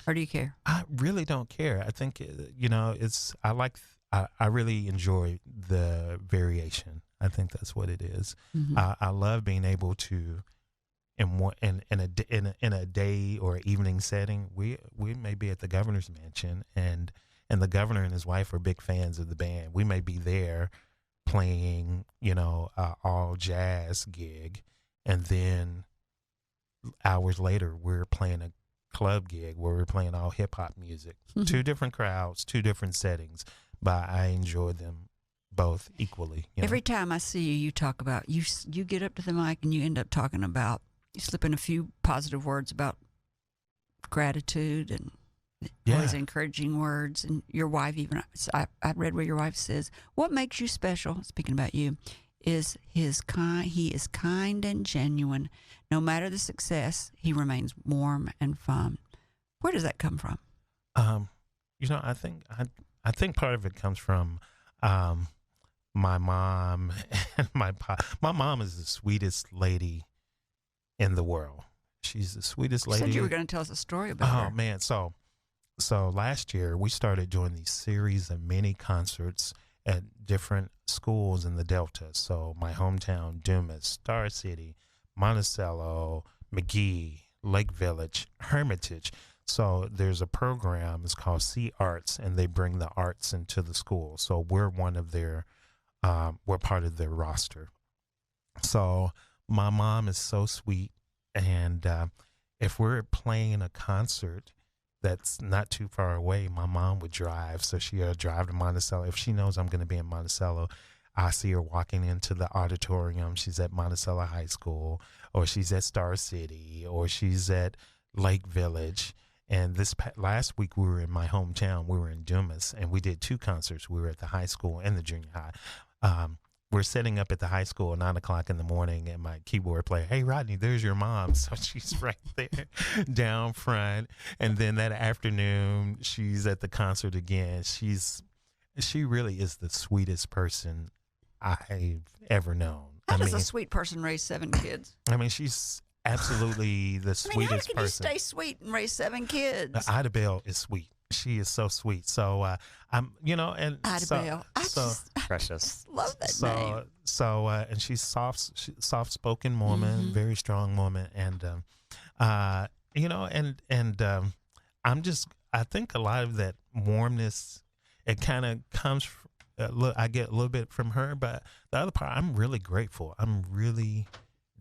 or do you care? I really don't care. I think, you know, I really enjoy the variation. I think that's what it is. Mm-hmm. I love being able to, in a day or evening setting, we may be at the governor's mansion, and the governor and his wife are big fans of the band. We may be there playing, all jazz gig, and then hours later we're playing a club gig where we're playing all hip hop music. Mm-hmm. Two different crowds, two different settings, but I enjoy them both equally. Every time I see you, you talk about you get up to the mic and you end up talking about, you slip in a few positive words about gratitude and always encouraging words. And your wife, even I read where your wife says, "What makes you special?" Speaking about you, is he is kind and genuine. No matter the success, he remains warm and fun. Where does that come from? I think part of it comes from my mom and my pop. My mom is the sweetest lady in the world. She's the sweetest lady. You said you were going to tell us a story about her. Oh man, so last year we started doing these series of mini concerts at different schools in the Delta. So my hometown, Dumas, Star City, Monticello, McGee, Lake Village, Hermitage. So there's a program, it's called See Arts, and they bring the arts into the school. So we're one of their, we're part of their roster. So my mom is so sweet, and if we're playing a concert that's not too far away, my mom would drive. So she'll drive to Monticello. If she knows I'm going to be in Monticello, I see her walking into the auditorium. She's at Monticello High School, or she's at Star City, or she's at Lake Village. And last week we were in my hometown. We were in Dumas, and we did two concerts. We were at the high school and the junior high. We're setting up at the high school at 9 o'clock in the morning, and my keyboard player, "Hey, Rodney, there's your mom." So she's right there down front. And then that afternoon, she's at the concert again. She really is the sweetest person I've ever known. How does a sweet person raise 7 kids? I mean, she's absolutely the sweetest how can person. you stay sweet and raise 7 kids? Ida Bell is sweet. She is so sweet. So I'm, and Ida Bell. I precious. Love that name. So and she's soft-spoken woman, very strong woman, and I think a lot of that warmness, it kind of comes. I get a little bit from her, but the other part, I'm really grateful. I'm really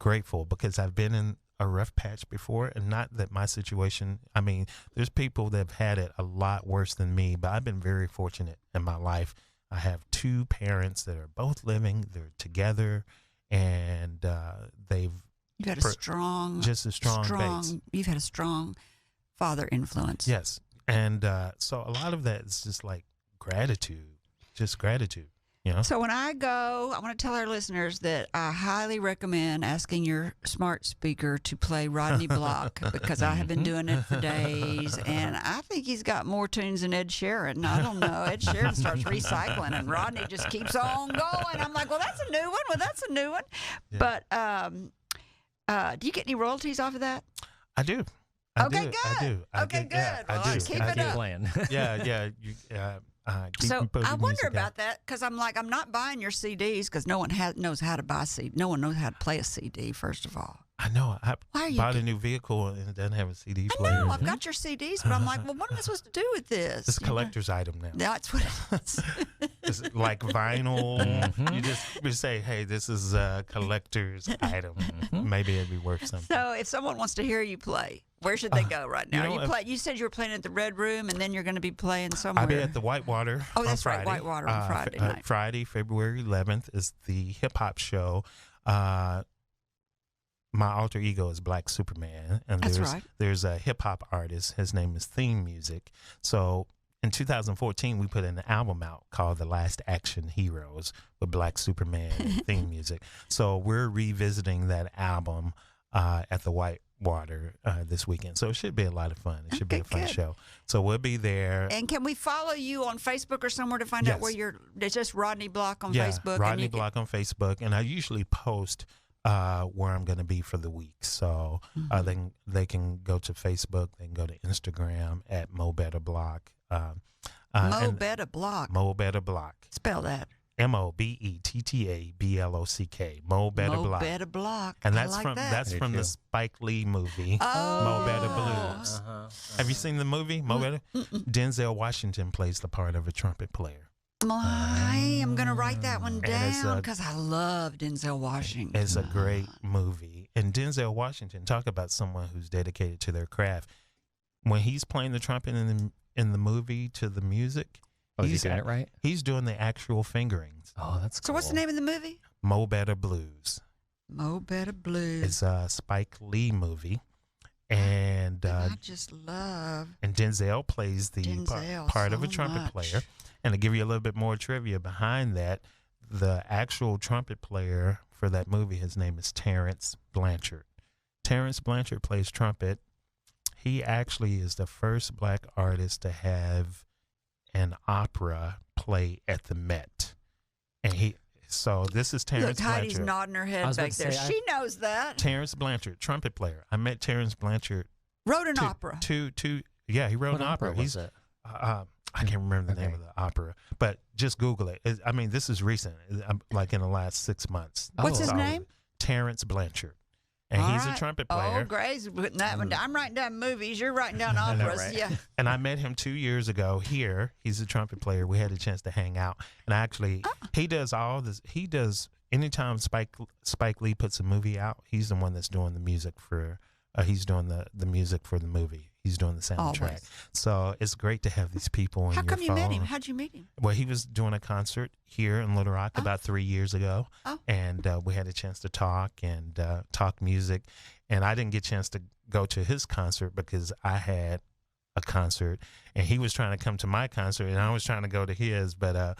grateful because I've been in a rough patch before, and not that my situation, I mean, there's people that have had it a lot worse than me, but I've been very fortunate in my life. I have 2 parents that are both living, they're together, and they've You've had a strong base. You've had a strong father influence. Yes. And so a lot of that is just like gratitude, just gratitude. So when I go, I want to tell our listeners that I highly recommend asking your smart speaker to play Rodney Block because I have been doing it for days, and I think he's got more tunes than Ed Sheeran. I don't know. Ed Sheeran starts recycling, and Rodney just keeps on going. I'm like, well, that's a new one. Well, that's a new one. Yeah. But do you get any royalties off of that? I do. Okay, good. I do. Good. Yeah, well, I do. Keep it up. Playing. Yeah. So I wonder about that because I'm not buying your CDs because no one knows how to buy CD. No one knows how to play a CD. First of all, I know. I bought a you new vehicle and it doesn't have a CD I player. know. I've got your CDs, but I'm like, well, what am I supposed to do with this? It's a collector's item now. That's what it is. It's like vinyl. You just say, hey, this is a collector's item. Maybe it'd be worth something. So if someone wants to hear you play, where should they go right now? You said you were playing at the Red Room, and then you're going to be playing somewhere. I'll be at the Whitewater. Oh, that's on Friday. right, Whitewater on Friday night. Friday, February 11th is the hip hop show. My alter ego is Black Superman, and there's a hip hop artist. His name is Theme Music. So in 2014, we put an album out called The Last Action Heroes with Black Superman and Theme Music. So we're revisiting that album at the Whitewater this weekend. So it should be a lot of fun. It should be a fun show. So we'll be there. And can we follow you on Facebook or somewhere to find out where you're? It's just Rodney Block on Facebook. Rodney Block on Facebook. And I usually post where I'm going to be for the week. So they can go to Facebook. They can go to Instagram at Mo Better Block. Mo Better Block. Mo Better Block. Spell that. MoBettaBlock. Mo Better Block. Mo Better Block. And that's from the Spike Lee movie, Mo Better Blues. Have you seen the movie, Mo Better? Denzel Washington plays the part of a trumpet player. I'm going to write that one it's down because I love Denzel Washington. It's a great movie. And Denzel Washington, talk about someone who's dedicated to their craft. When he's playing the trumpet in the movie to the music, He's doing it right? He's doing the actual fingerings. Oh, that's cool. So what's the name of the movie? Mo Better Blues. Mo Better Blues. It's a Spike Lee movie. And I just love. And Denzel plays the part of a trumpet player. And to give you a little bit more trivia behind that, the actual trumpet player for that movie, his name is Terence Blanchard. Terence Blanchard plays trumpet. He actually is the first black artist to have an opera play at the Met. And so this is Terence Blanchard. Heidi's nodding her head back there. She knows that. Terence Blanchard, trumpet player. I met Terence Blanchard. Wrote an opera. Yeah, he wrote What an opera. Was it? I can't remember the name of the opera, but just Google it. I mean, this is recent, like in the last 6 months. What's his name? Terence Blanchard. And he's a trumpet player. Oh, Gray's putting that one down. I'm writing down movies. You're writing down operas. Right? Yeah. And I met him 2 years ago here. He's a trumpet player. We had a chance to hang out. And actually, he does all this. He does, anytime Spike Lee puts a movie out, he's the one that's doing the music for, he's doing the music for the movie. He's doing the soundtrack. Always. So it's great to have these people in your phone. How come you met him? How'd you meet him? Well, he was doing a concert here in Little Rock about 3 years ago. Oh. And we had a chance to talk and talk music. And I didn't get a chance to go to his concert because I had a concert. And he was trying to come to my concert, and I was trying to go to his. But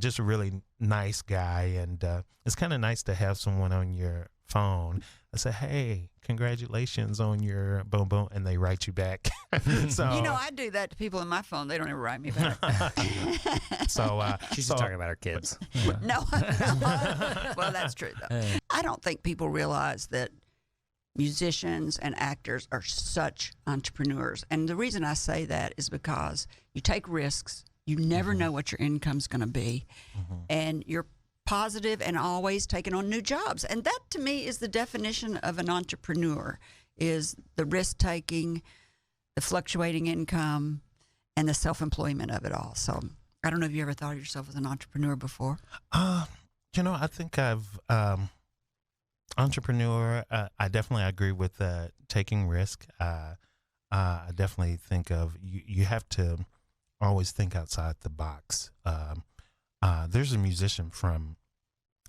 just a really nice guy. And it's kind of nice to have someone on your phone. I said, hey, congratulations on your boom boom, and they write you back. So I do that to people on my phone. They don't ever write me back. She's just talking about her kids. No. Well, that's true, though. I don't think people realize that musicians and actors are such entrepreneurs. And the reason I say that is because you take risks. You never know what your income's going to be. And you're positive and always taking on new jobs. And that, to me, is the definition of an entrepreneur, is the risk-taking, the fluctuating income, and the self-employment of it all. So I don't know if you ever thought of yourself as an entrepreneur before. I think I've entrepreneur. I definitely agree with taking risk. I definitely think of you have to always think outside the box. There's a musician from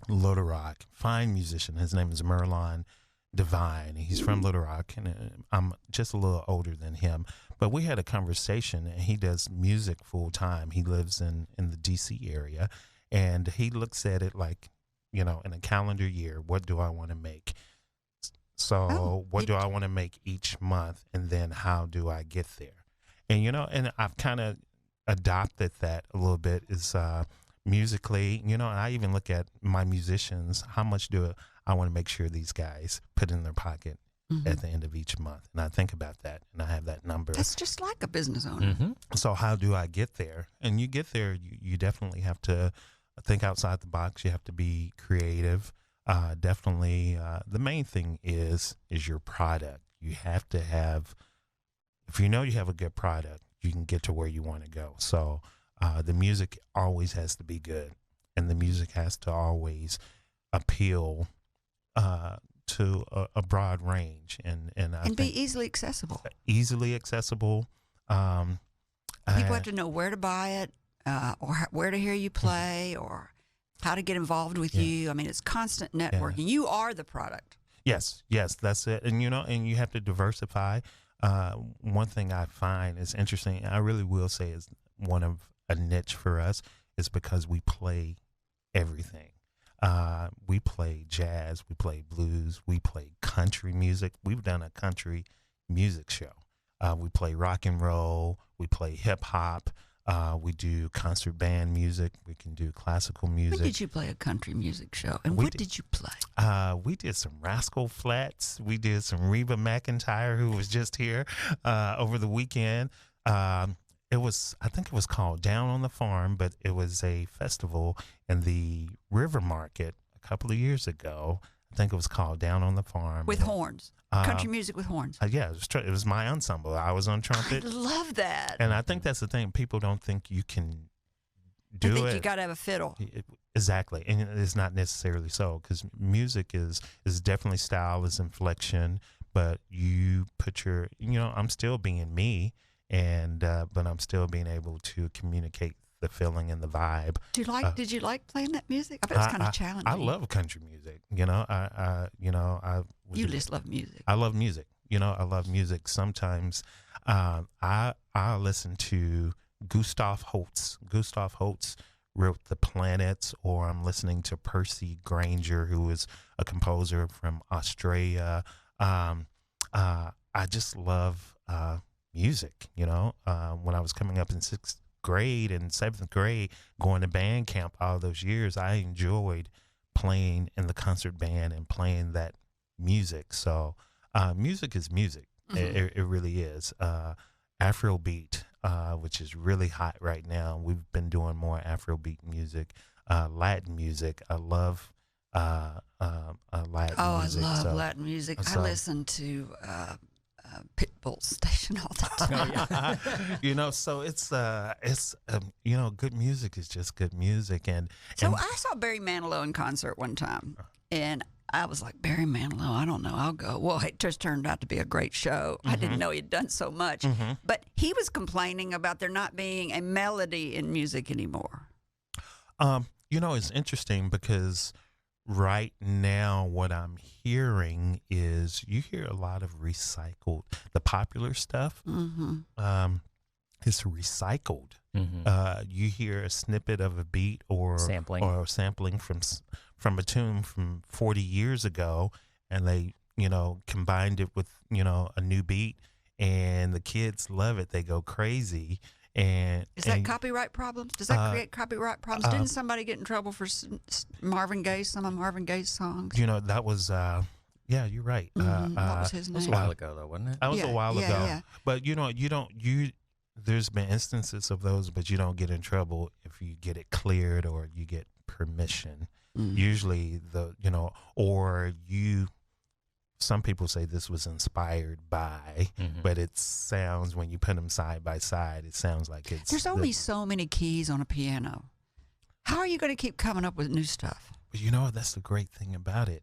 Little Rock, fine musician. His name is Merlon Divine. He's from Little Rock, and I'm just a little older than him. But we had a conversation, and he does music full time. He lives in the D.C. area, and he looks at it like, in a calendar year, what do I want to make? So what do I want to make each month, and then how do I get there? And, and I've kind of adopted that a little bit is musically, and I even look at my musicians, how much do I want to make sure these guys put in their pocket at the end of each month? And I think about that, and I have that number. That's just like a business owner. So how do I get there? And you get there, you definitely have to think outside the box. You have to be creative. Definitely, the main thing is your product. You have to have, if you have a good product, you can get to where you want to go. So the music always has to be good, and the music has to always appeal to a broad range, and be easily accessible. Easily accessible. People have to know where to buy it, or where to hear you play, or how to get involved with you. I mean, it's constant networking. Yeah. You are the product. Yes, that's it. And and you have to diversify. One thing I find is interesting, I really will say is one of a niche for us, is because we play everything. We play jazz, we play blues, we play country music. We've done a country music show. We play rock and roll, we play hip hop, we do concert band music, we can do classical music. When did you play a country music show? And what did you play? We did some Rascal Flatts. We did some Reba McEntire, who was just here over the weekend. I think it was called Down on the Farm, but it was a festival in the River Market a couple of years ago. I think it was called Down on the Farm. With horns. Country music with horns. Yeah, it was my ensemble. I was on trumpet. I love that. And I think that's the thing. People don't think you can do I think it. you got to have a fiddle. Exactly, and it's not necessarily so, because music is definitely style, is inflection, but you put your, I'm still being me, and but I'm still being able to communicate the feeling and the vibe. Did you like playing that music? I bet it's kind of challenging. I love country music. You just love music. I love music. I love music. Sometimes I listen to Gustav Holst. Gustav Holst wrote The Planets, or I'm listening to Percy Granger, who is a composer from Australia. I just love music. When I was coming up in 6th grade and 7th grade, going to band camp all those years, I enjoyed playing in the concert band and playing that music. So music is music. Mm-hmm. It really is. Afrobeat, which is really hot right now. We've been doing more Afrobeat music, Latin music. I love Latin music. I love Latin music. I listen to Pitbull station all the time. So it's good music is just good music. And I saw Barry Manilow in concert one time, and I was like, Barry Manilow, I don't know, I'll go. Well, it just turned out to be a great show. Mm-hmm. I didn't know he'd done so much. Mm-hmm. But he was complaining about there not being a melody in music anymore. It's interesting because right now what I'm hearing is you hear a lot of recycled, the popular stuff. Mm-hmm. It's recycled. Mm-hmm. You hear a snippet of a beat or sampling from a tune from 40 years ago, and they, combined it with, a new beat, and the kids love it. They go crazy. And is that copyright problems? Does that create copyright problems? Didn't somebody get in trouble for some of Marvin Gaye's songs? That was, yeah, you're right. Mm-hmm. What was his name? That was a while ago, though, wasn't it? That was a while ago. Yeah. But, there's been instances of those, but you don't get in trouble if you get it cleared or you get permission. Mm-hmm. Usually some people say this was inspired by, mm-hmm. but it sounds, when you put them side by side, it sounds like it's... There's only so many keys on a piano. How are you going to keep coming up with new stuff? But that's the great thing about it.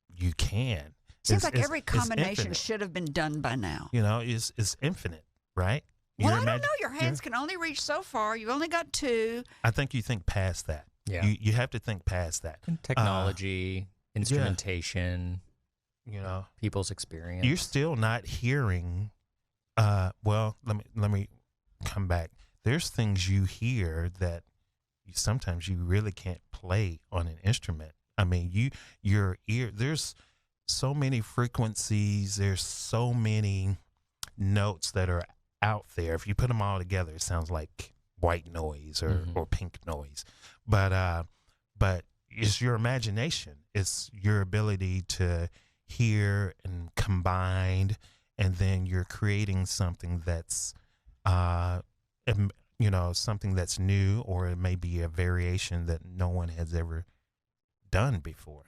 You can. Seems like every combination should have been done by now. It's infinite, right? Well, I don't know. Your hands can only reach so far. You've only got 2. I think you think past that. Yeah. You have to think past that. And technology, instrumentation, people's experience. You're still not hearing, let me come back. There's things you hear that sometimes you really can't play on an instrument. I mean, your ear, there's so many frequencies, there's so many notes that are out there. If you put them all together, it sounds like white noise or pink noise. But it's your imagination. It's your ability to hear and combine, and then you're creating something that's, something that's new, or it may be a variation that no one has ever done before.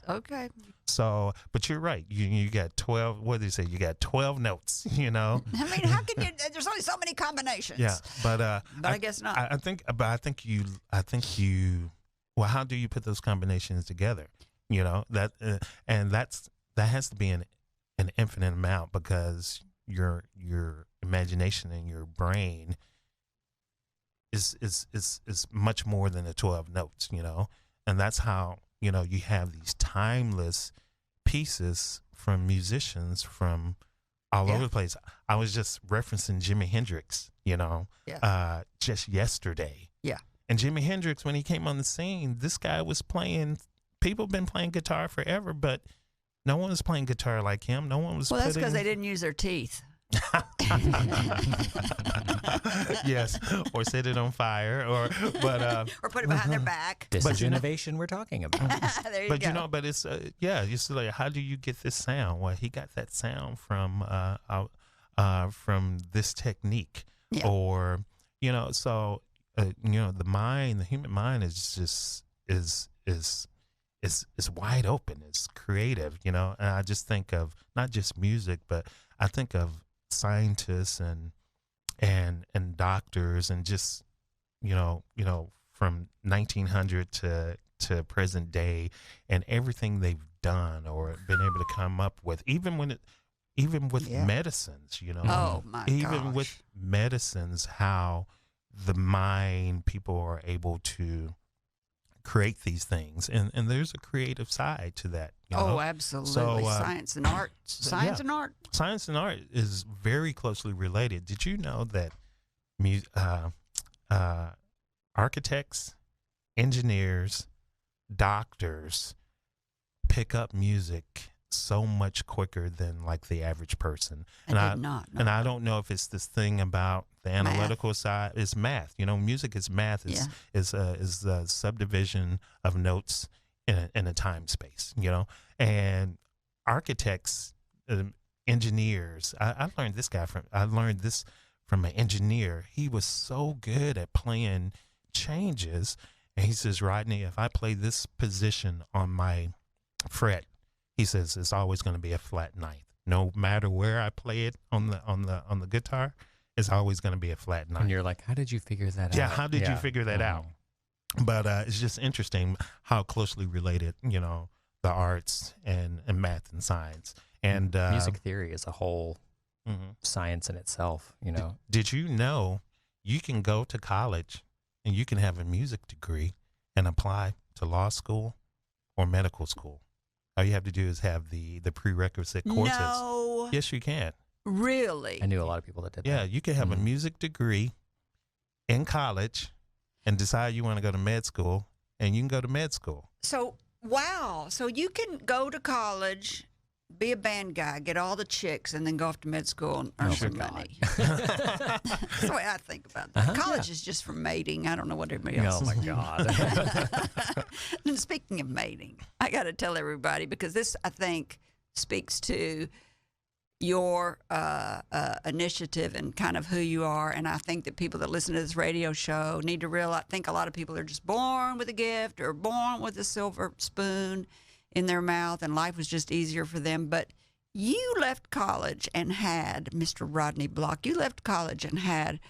Okay. So, but you're right. You got 12. What did you say? You got 12 notes. I mean, how can you? There's only so many combinations. Yeah, but I guess not. I think you. Well, how do you put those combinations together? That has to be an infinite amount, because your imagination and your brain is much more than the 12 notes. And that's how. You have these timeless pieces from musicians from all over the place. I was just referencing Jimi Hendrix, just yesterday. Yeah. And Jimi Hendrix, when he came on the scene, this guy was playing, people have been playing guitar forever, but no one was playing guitar like him. No one was Well, that's because they didn't use their teeth. Yes, or set it on fire, or put it behind their back. This is innovation we're talking about. There you but go. But it's it's like, how do you get this sound? Well, he got that sound from this technique, or so the mind, the human mind is just is wide open. It's creative, and I just think of not just music, but I think of scientists and doctors, and just from 1900 to present day, and everything they've done or been able to come up with, even with medicines, Oh my even gosh. with medicines, how the mind, people are able to create these things, and there's a creative side to that. Oh, absolutely. So, science and art. Science yeah. and art. Science and art is very closely related. Did you know that architects, engineers, doctors pick up music so much quicker than like the average person? I did not know. And I don't know if it's this thing about the analytical side. It's math. Music is math. Is the subdivision of notes in a time space. And architects, engineers. I learned this from an engineer. He was so good at playing changes, and he says, Rodney, if I play this position on my fret, he says it's always going to be a flat ninth. No matter where I play it on the guitar, it's always going to be a flat ninth. And you're like, how did you figure that out? Yeah, how did you figure that out? But it's just interesting how closely related, the arts and math and science. And music theory is a whole science in itself, Did you know you can go to college and you can have a music degree and apply to law school or medical school? All you have to do is have the prerequisite courses. No. Yes, you can. Really? I knew a lot of people that did that. Yeah, you can have a music degree in college and decide you want to go to med school, and you can go to med school. So, wow. So you can go to college, be a band guy, get all the chicks, and then go off to med school and earn some money. That's the way I think about that. College is just for mating. I don't know what everybody else is. Oh, my God. And speaking of mating, I got to tell everybody, because this, I think, speaks to your initiative and kind of who you are. And I think that people that listen to this radio show need to realize, I think a lot of people are just born with a gift or born with a silver spoon in their mouth, and life was just easier for them. But you left college and had, Mr. Rodney Block, you left college and had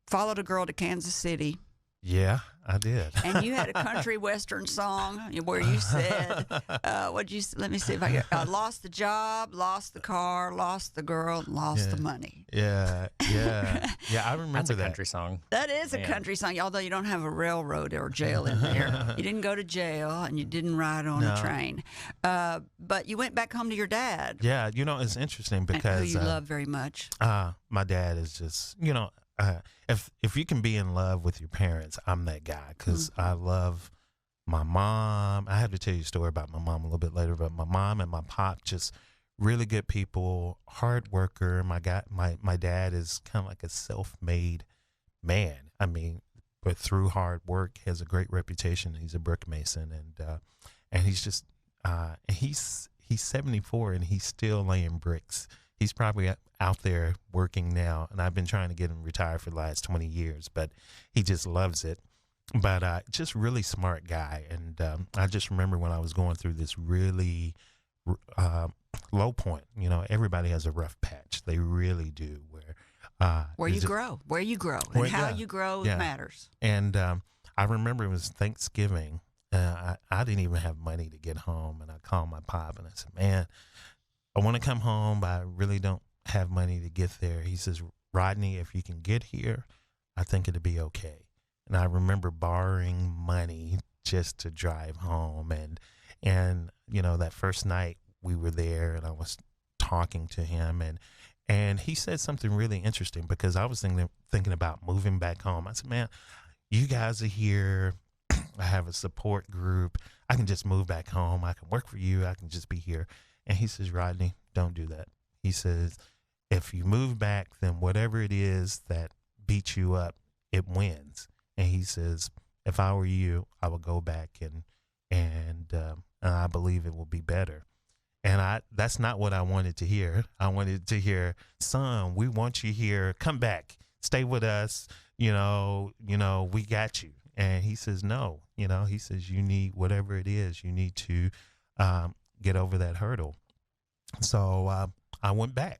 followed a girl to Kansas City. Yeah, I did. And you had a country western song where you said, let me see if I lost the job, lost the car, lost the girl, and lost the money. Yeah. I remember That's a that. country song. That is a country song, although you don't have a railroad or jail in there. You didn't go to jail, and you didn't ride on a train. But you went back home to your dad. Yeah, it's interesting because who you love very much. My dad is just, if you can be in love with your parents, I'm that guy, because I love my mom. I have to tell you a story about my mom a little bit later, but my mom and my pop, just really good people, hard worker. My dad is kind of like a self-made man. I mean, but through hard work, has a great reputation. He's a brick mason, and he's just he's 74 and he's still laying bricks. He's probably out there working now, and I've been trying to get him retired for the last 20 years, but he just loves it. But just really smart guy. And I just remember when I was going through this really low point, everybody has a rough patch. They really do. Where you grow, and how you grow matters. And I remember it was Thanksgiving. I didn't even have money to get home, and I called my pop, and I said, man, I want to come home, but I really don't have money to get there. He says, Rodney, if you can get here, I think it'll be okay. And I remember borrowing money just to drive home. And that first night we were there, and I was talking to him, and he said something really interesting, because I was thinking about moving back home. I said, man, you guys are here. I have a support group. I can just move back home. I can work for you. I can just be here. And he says, Rodney, don't do that. He says, if you move back, then whatever it is that beats you up, it wins. And he says, if I were you, I would go back and I believe it will be better. And that's not what I wanted to hear. I wanted to hear, son, we want you here. Come back. Stay with us. We got you. And he says, no. He says, you need whatever it is. You need to get over that hurdle. So I went back,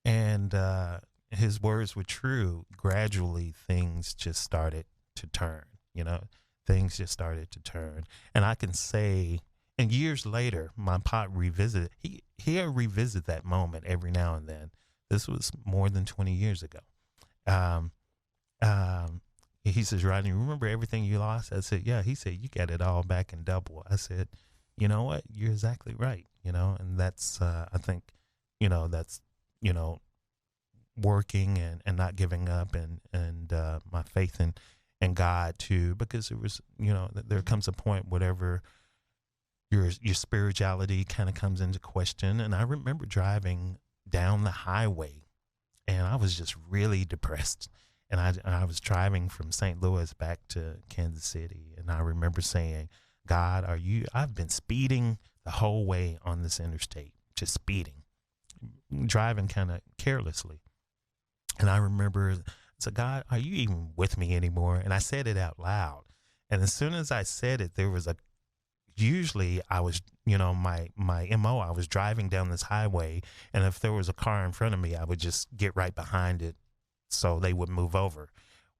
and his words were true. Gradually, things just started to turn, you know, things just started to turn. And I can say, and years later, my pop revisited, he'll revisit that moment every now and then. This was more than 20 years ago. He says, Rodney, remember everything you lost? I said, yeah. He said, you got it all back in double. I said, you know what? You're exactly right. You know, and that's, I think, you know, that's, you know, working and not giving up and my faith in God too, because it was, you know, there comes a point, whatever your spirituality kind of comes into question. And I remember driving down the highway and I was just really depressed. And I was driving from St. Louis back to Kansas City. And I remember saying, God, I've been speeding the whole way on this interstate, just speeding, driving kind of carelessly. And I remember, I said, God, are you even with me anymore? And I said it out loud. And as soon as I said it, usually I was, you know, my MO, I was driving down this highway. And if there was a car in front of me, I would just get right behind it so they would move over.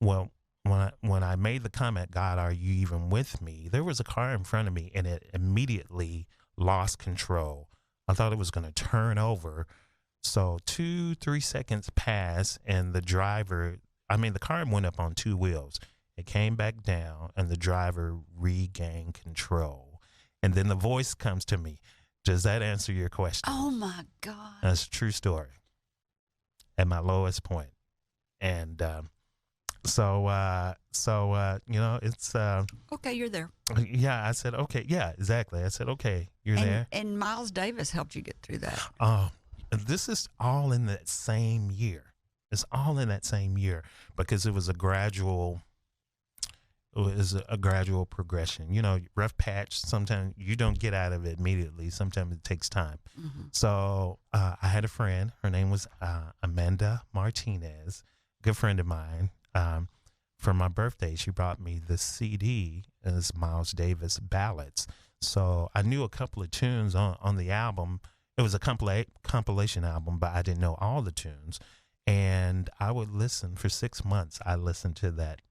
Well, when I made the comment, God, are you even with me? There was a car in front of me and it immediately lost control. I thought it was going to turn over. So 2-3 seconds passed and the car went up on 2 wheels. It came back down and the driver regained control. And then the voice comes to me. Does that answer your question? Oh my God. That's a true story. At my lowest point. And, so, you know, it's, okay, you're there. Yeah. I said, okay. Yeah, exactly. I said, okay, you're there. And Miles Davis helped you get through that. This is all in that same year. It's all in that same year because it was a gradual progression. You know, rough patch, sometimes you don't get out of it immediately. Sometimes it takes time. Mm-hmm. So I had a friend. Her name was Amanda Martinez, good friend of mine. For my birthday, she brought me the CD as Miles Davis ballads. So I knew a couple of tunes on the album. It was a compilation album, but I didn't know all the tunes. And I would listen for 6 months. I listened to that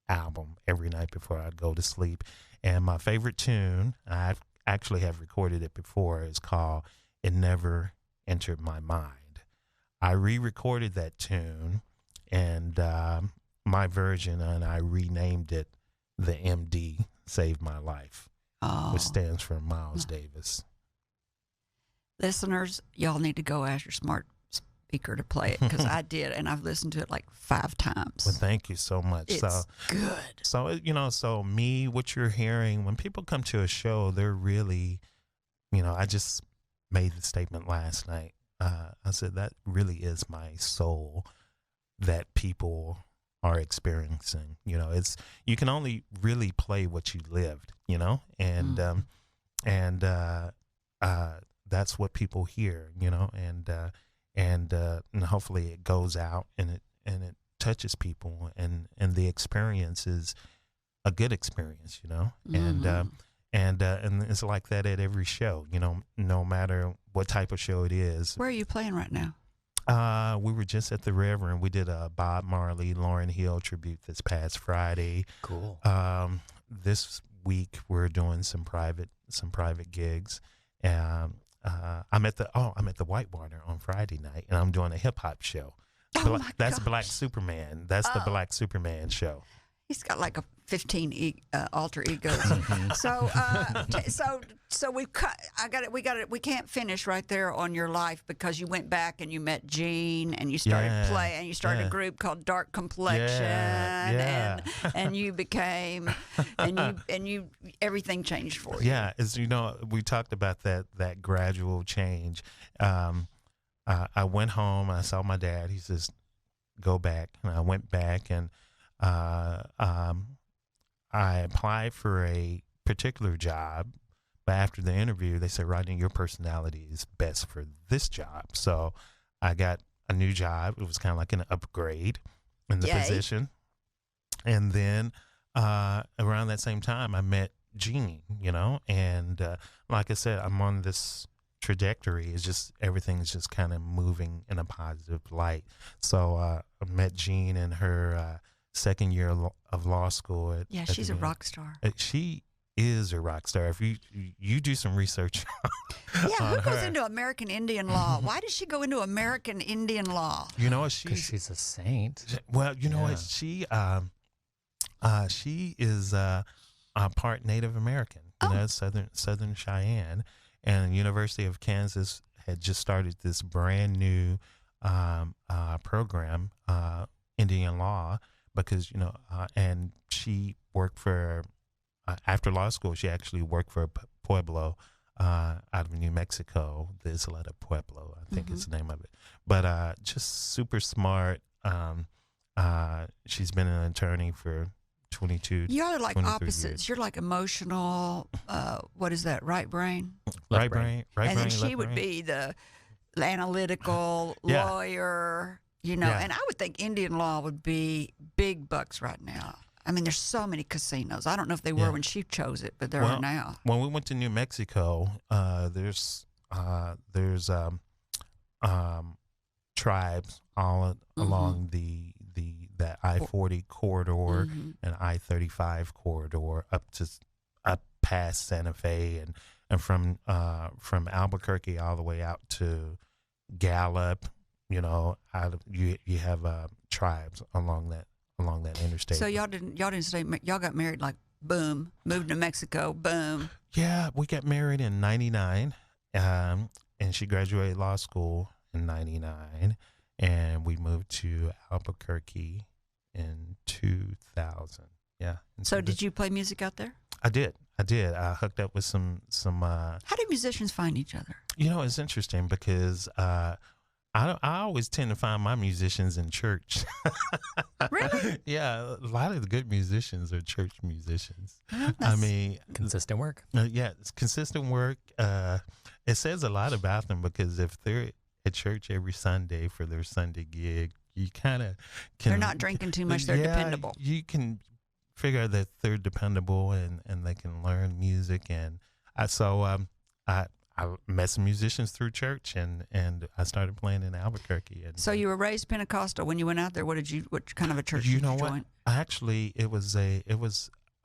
album every night before I'd go to sleep. And my favorite tune, I actually have recorded it before, is called It Never Entered My Mind. I re-recorded that tune and my version, and I renamed it the MD Saved My Life, which stands for Miles Davis. Listeners, y'all need to go ask your smart speaker to play it because I did, and I've listened to it like 5 times. Well, thank you so much. It's good. So, you know, what you're hearing, when people come to a show, they're really, you know, I just made the statement last night. I said, that really is my soul that people are experiencing. You know, you can only really play what you lived, you know, and that's what people hear, you know, and hopefully it goes out and it touches people and the experience is a good experience, you know, and it's like that at every show, you know, no matter what type of show it is. Where are you playing right now? We were just at the River and we did a Bob Marley, Lauryn Hill tribute this past Friday. Cool. This week we're doing some private gigs. I'm at the White Water on Friday night, and I'm doing a hip hop show. That's Black Superman. That's the Black Superman show. He's got like a 15 alter egos. So we've cut. We got it. We can't finish right there on your life because you went back and you met Gene and you started playing and you started a group called Dark Complexion and you became and you everything changed for you. Yeah, as you know, we talked about that gradual change. I went home and I saw my dad. He says, "Go back," and I went back and. I applied for a particular job, but after the interview, they said, Rodney, your personality is best for this job. So I got a new job. It was kind of like an upgrade in the position. And then around that same time, I met Gene, you know, and like I said, I'm on this trajectory. It's just everything's just kind of moving in a positive light. So I met Gene and her second year of law school. Yeah, she's a rock star. She is a rock star. If you do some research Yeah, on who goes her. into American Indian law? Why does she go into American Indian law? You know what? Because she's a saint. Well, you know Yeah. what? She is a part Native American. You know, Southern Cheyenne, and University of Kansas had just started this brand new program, Indian law, because and she worked for after law school. She actually worked for Pueblo out of New Mexico, the Isla de Pueblo, I think is the name of it. But just super smart. She's been an attorney for 22. You're like 23 opposites. years. You're like emotional. What is that? Right brain. Right brain, And then left she would brain. be the analytical Yeah. lawyer. Yeah. And I would think Indian law would be big bucks right now. I mean, there's so many casinos. I don't know if they were Yeah. when she chose it, but there Well, are now. When we went to New Mexico, there's tribes all along that I-40 corridor and I-35 corridor up past Santa Fe and from Albuquerque all the way out to Gallup. You have tribes along that interstate. So y'all didn't stay. Y'all got married like boom, moved to Mexico, boom. Yeah, we got married in '99, and she graduated law school in '99, and we moved to Albuquerque in 2000. Yeah. So did you play music out there? I did. I hooked up with some. How do musicians find each other? It's interesting because I always tend to find my musicians in church. Really? Yeah, a lot of the good musicians are church musicians. Well, I mean, Consistent work. yeah, it's consistent work. It says a lot about them because if they're at church every Sunday for their Sunday gig, you kind of can. they're not drinking too much. They're dependable. You can figure that they're dependable and they can learn music. And I met some musicians through church and I started playing in Albuquerque. And So you were raised Pentecostal. When you went out there, what kind of a church you did know you what? join? Actually, it was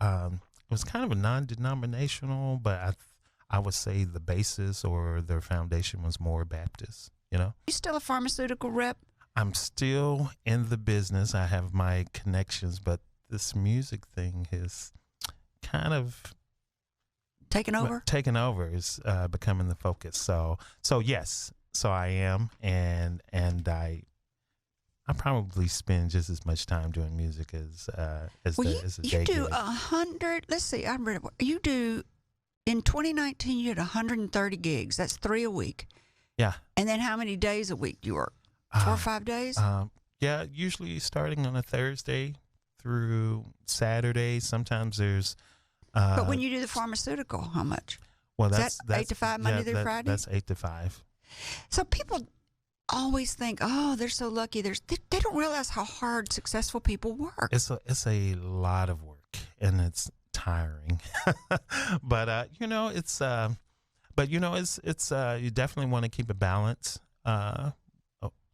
kind of a non-denominational, but I would say the basis or their foundation was more Baptist. You still a pharmaceutical rep? I'm still in the business. I have my connections, but this music thing is kind of Taken over? taken over, is becoming the focus. So yes, so I am, and I probably spend just as much time doing music as the you day do gig. 100. Let's see. I read it. You do in 2019. You had 130 gigs. That's 3 a week. Yeah. And then how many days a week do you work? 4 or 5 days? Yeah, usually starting on a Thursday through Saturday. Sometimes there's. But when you do the pharmaceutical, how much? Well, Is that 8 to 5 Monday through Friday? That's 8 to 5. So people always think, oh, they're so lucky. They don't realize how hard successful people work. It's a lot of work and it's tiring, but it's you definitely want to keep a balance.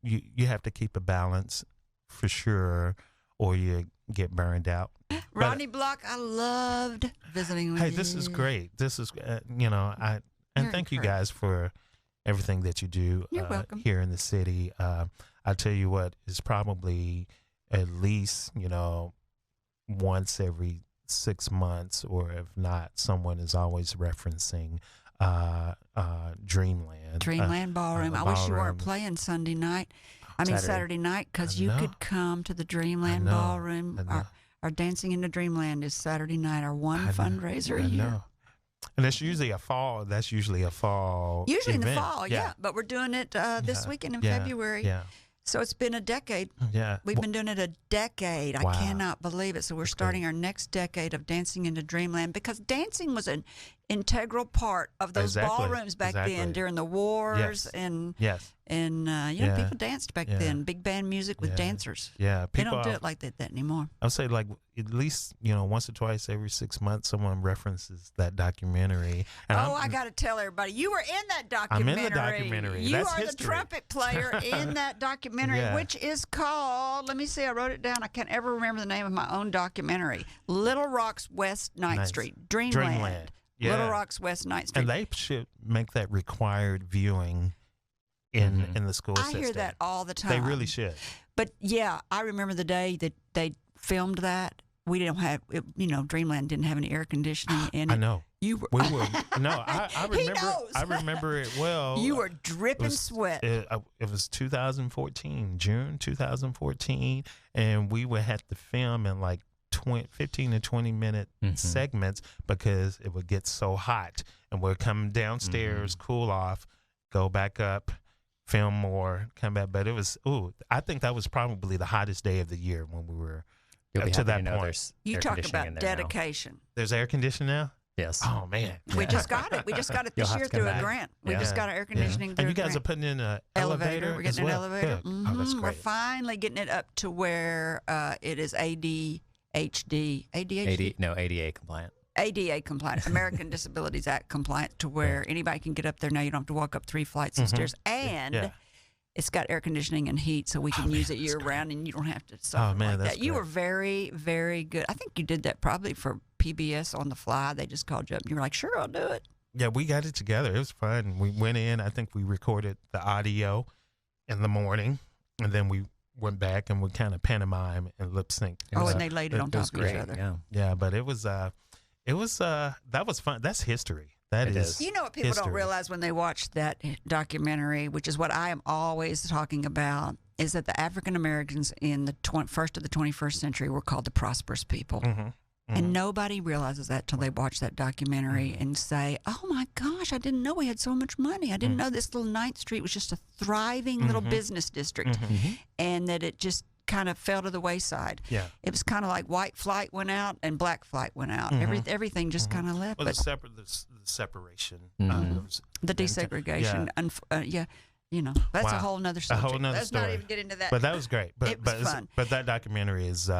You have to keep a balance for sure, or you get burned out. Rodney Block, I loved visiting with you. Hey, this is great. This is You're thank you encouraged. guys for everything that you do You're welcome. here in the city. I tell you what, it's probably at least once every 6 months, or if not, someone is always referencing Dreamland. Dreamland Ballroom. I wish you Ballroom. weren't playing Sunday night. I mean Saturday night, because I you know. could come to the Dreamland I know. Ballroom. I know. Our Dancing into Dreamland is Saturday night, our one fundraiser a I year. know. And that's usually a fall. Usually in the fall, yeah. But we're doing it this weekend in February. Yeah. So it's been a decade. Yeah. We've been doing it a decade. Wow. I cannot believe it. So we're That's starting our next decade of Dancing into Dreamland, because dancing was an integral part of those Exactly. ballrooms back Exactly. then during the wars Yes. and Yes. Yeah. people danced back Yeah. then. Big band music with Yeah. dancers. Yeah. They People, don't do it like that anymore. I would say like at least, once or twice every 6 months, someone references that documentary. And I got to tell everybody, you were in that I'm documentary. in the documentary. You That's are history. the trumpet player in that documentary, Yeah. which is called, let me see, I wrote it down. I can't ever remember the name of my own documentary. Little Rock's West Ninth Nice. Street. Dreamland. Yeah. Little Rock's West Ninth Street. And they should make that required viewing in the school I system. hear that all the time. They really should. But yeah, I remember the day that they filmed that. We didn't have, Dreamland didn't have any air conditioning in it. I know. You were. We were. No, I He remember. knows. I remember it well. You were dripping It was- sweat. It was 2014, June 2014, and we would have to film in like 15 to 20 minute segments because it would get so hot, and we'd come downstairs, cool off, go back up, film more, come back. But it was, I think that was probably the hottest day of the year when we were You'll be to happy that to know point. there's You air talk conditioning in about there now. dedication. There's air conditioning now? Yes. Oh, man. We just got it. We just got it You'll this have year to come through a back. grant. We Yeah. just got our air conditioning through And you a guys grant. are putting in an elevator. We're as getting well? an elevator. Good. Oh, that's We're great. finally getting it up to where it is ADHD. ADA compliant. ADA compliant, American Disabilities Act compliant, to where anybody can get up there now. You don't have to walk up 3 flights of stairs, and Yeah. it's got air conditioning and heat, so we can use it year round, and you don't have to suffer man, like that's that. You great. were very, very good. I think you did that probably for PBS on the fly. They just called you up, and you were like, "Sure, I'll do it." Yeah, we got it together. It was fun. We went in. I think we recorded the audio in the morning, and then we went back and we kind of pantomime and lip sync. Oh, and they laid it on It was top of each great. other. Yeah. Yeah, but it was that was fun. That's history. That It is. is. You know what people don't history. realize when they watch that documentary, which is what I am always talking about, is that the African Americans in the first of the 21st century were called the prosperous people. And nobody realizes that till they watch that documentary and say, "Oh my gosh, I didn't know we had so much money. I didn't know this little 9th Street was just a thriving little business district," and that it just kind of fell to the wayside. Yeah. It was kind of like white flight went out and black flight went out. Everything just kind of left. Well, But the separation. the desegregation, that's a Wow. whole nother A subject. whole nother Let's story. not even get into that. But that was great. But It was fun. but that documentary is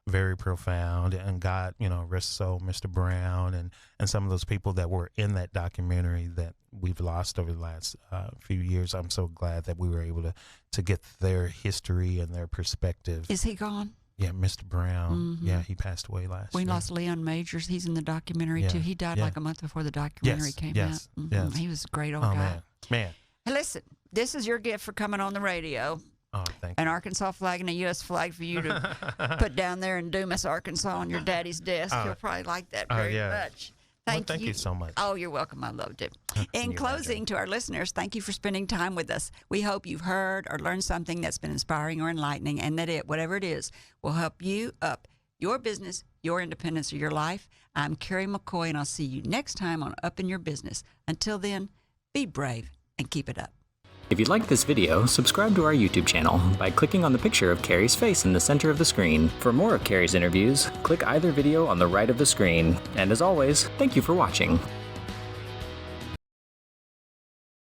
very profound, and God, rest soul, Mr. Brown, and some of those people that were in that documentary that we've lost over the last few years. I'm so glad that we were able to get their history and their perspective. Is he gone? Yeah, Mr. Brown. Yeah, he passed away last We year. lost Leon Majors. He's in the documentary Yeah, too. He died yeah. like a month before the documentary came yes, out. yes. He was a great old Oh guy. man. Hey, listen, this is your gift for coming on the radio. Oh, thank An Arkansas flag and a U.S. flag for you to put down there in Dumas, Arkansas on your daddy's desk. He'll probably like that very yeah. much. Well, thank you so much. Oh, you're welcome. I loved it. In you closing, to our listeners, thank you for spending time with us. We hope you've heard or learned something that's been inspiring or enlightening, and that whatever it is, will help you up your business, your independence, or your life. I'm Kerry McCoy, and I'll see you next time on Up in Your Business. Until then, be brave and keep it up. If you liked this video, subscribe to our YouTube channel by clicking on the picture of Kerry's face in the center of the screen. For more of Kerry's interviews, click either video on the right of the screen. And as always, thank you for watching.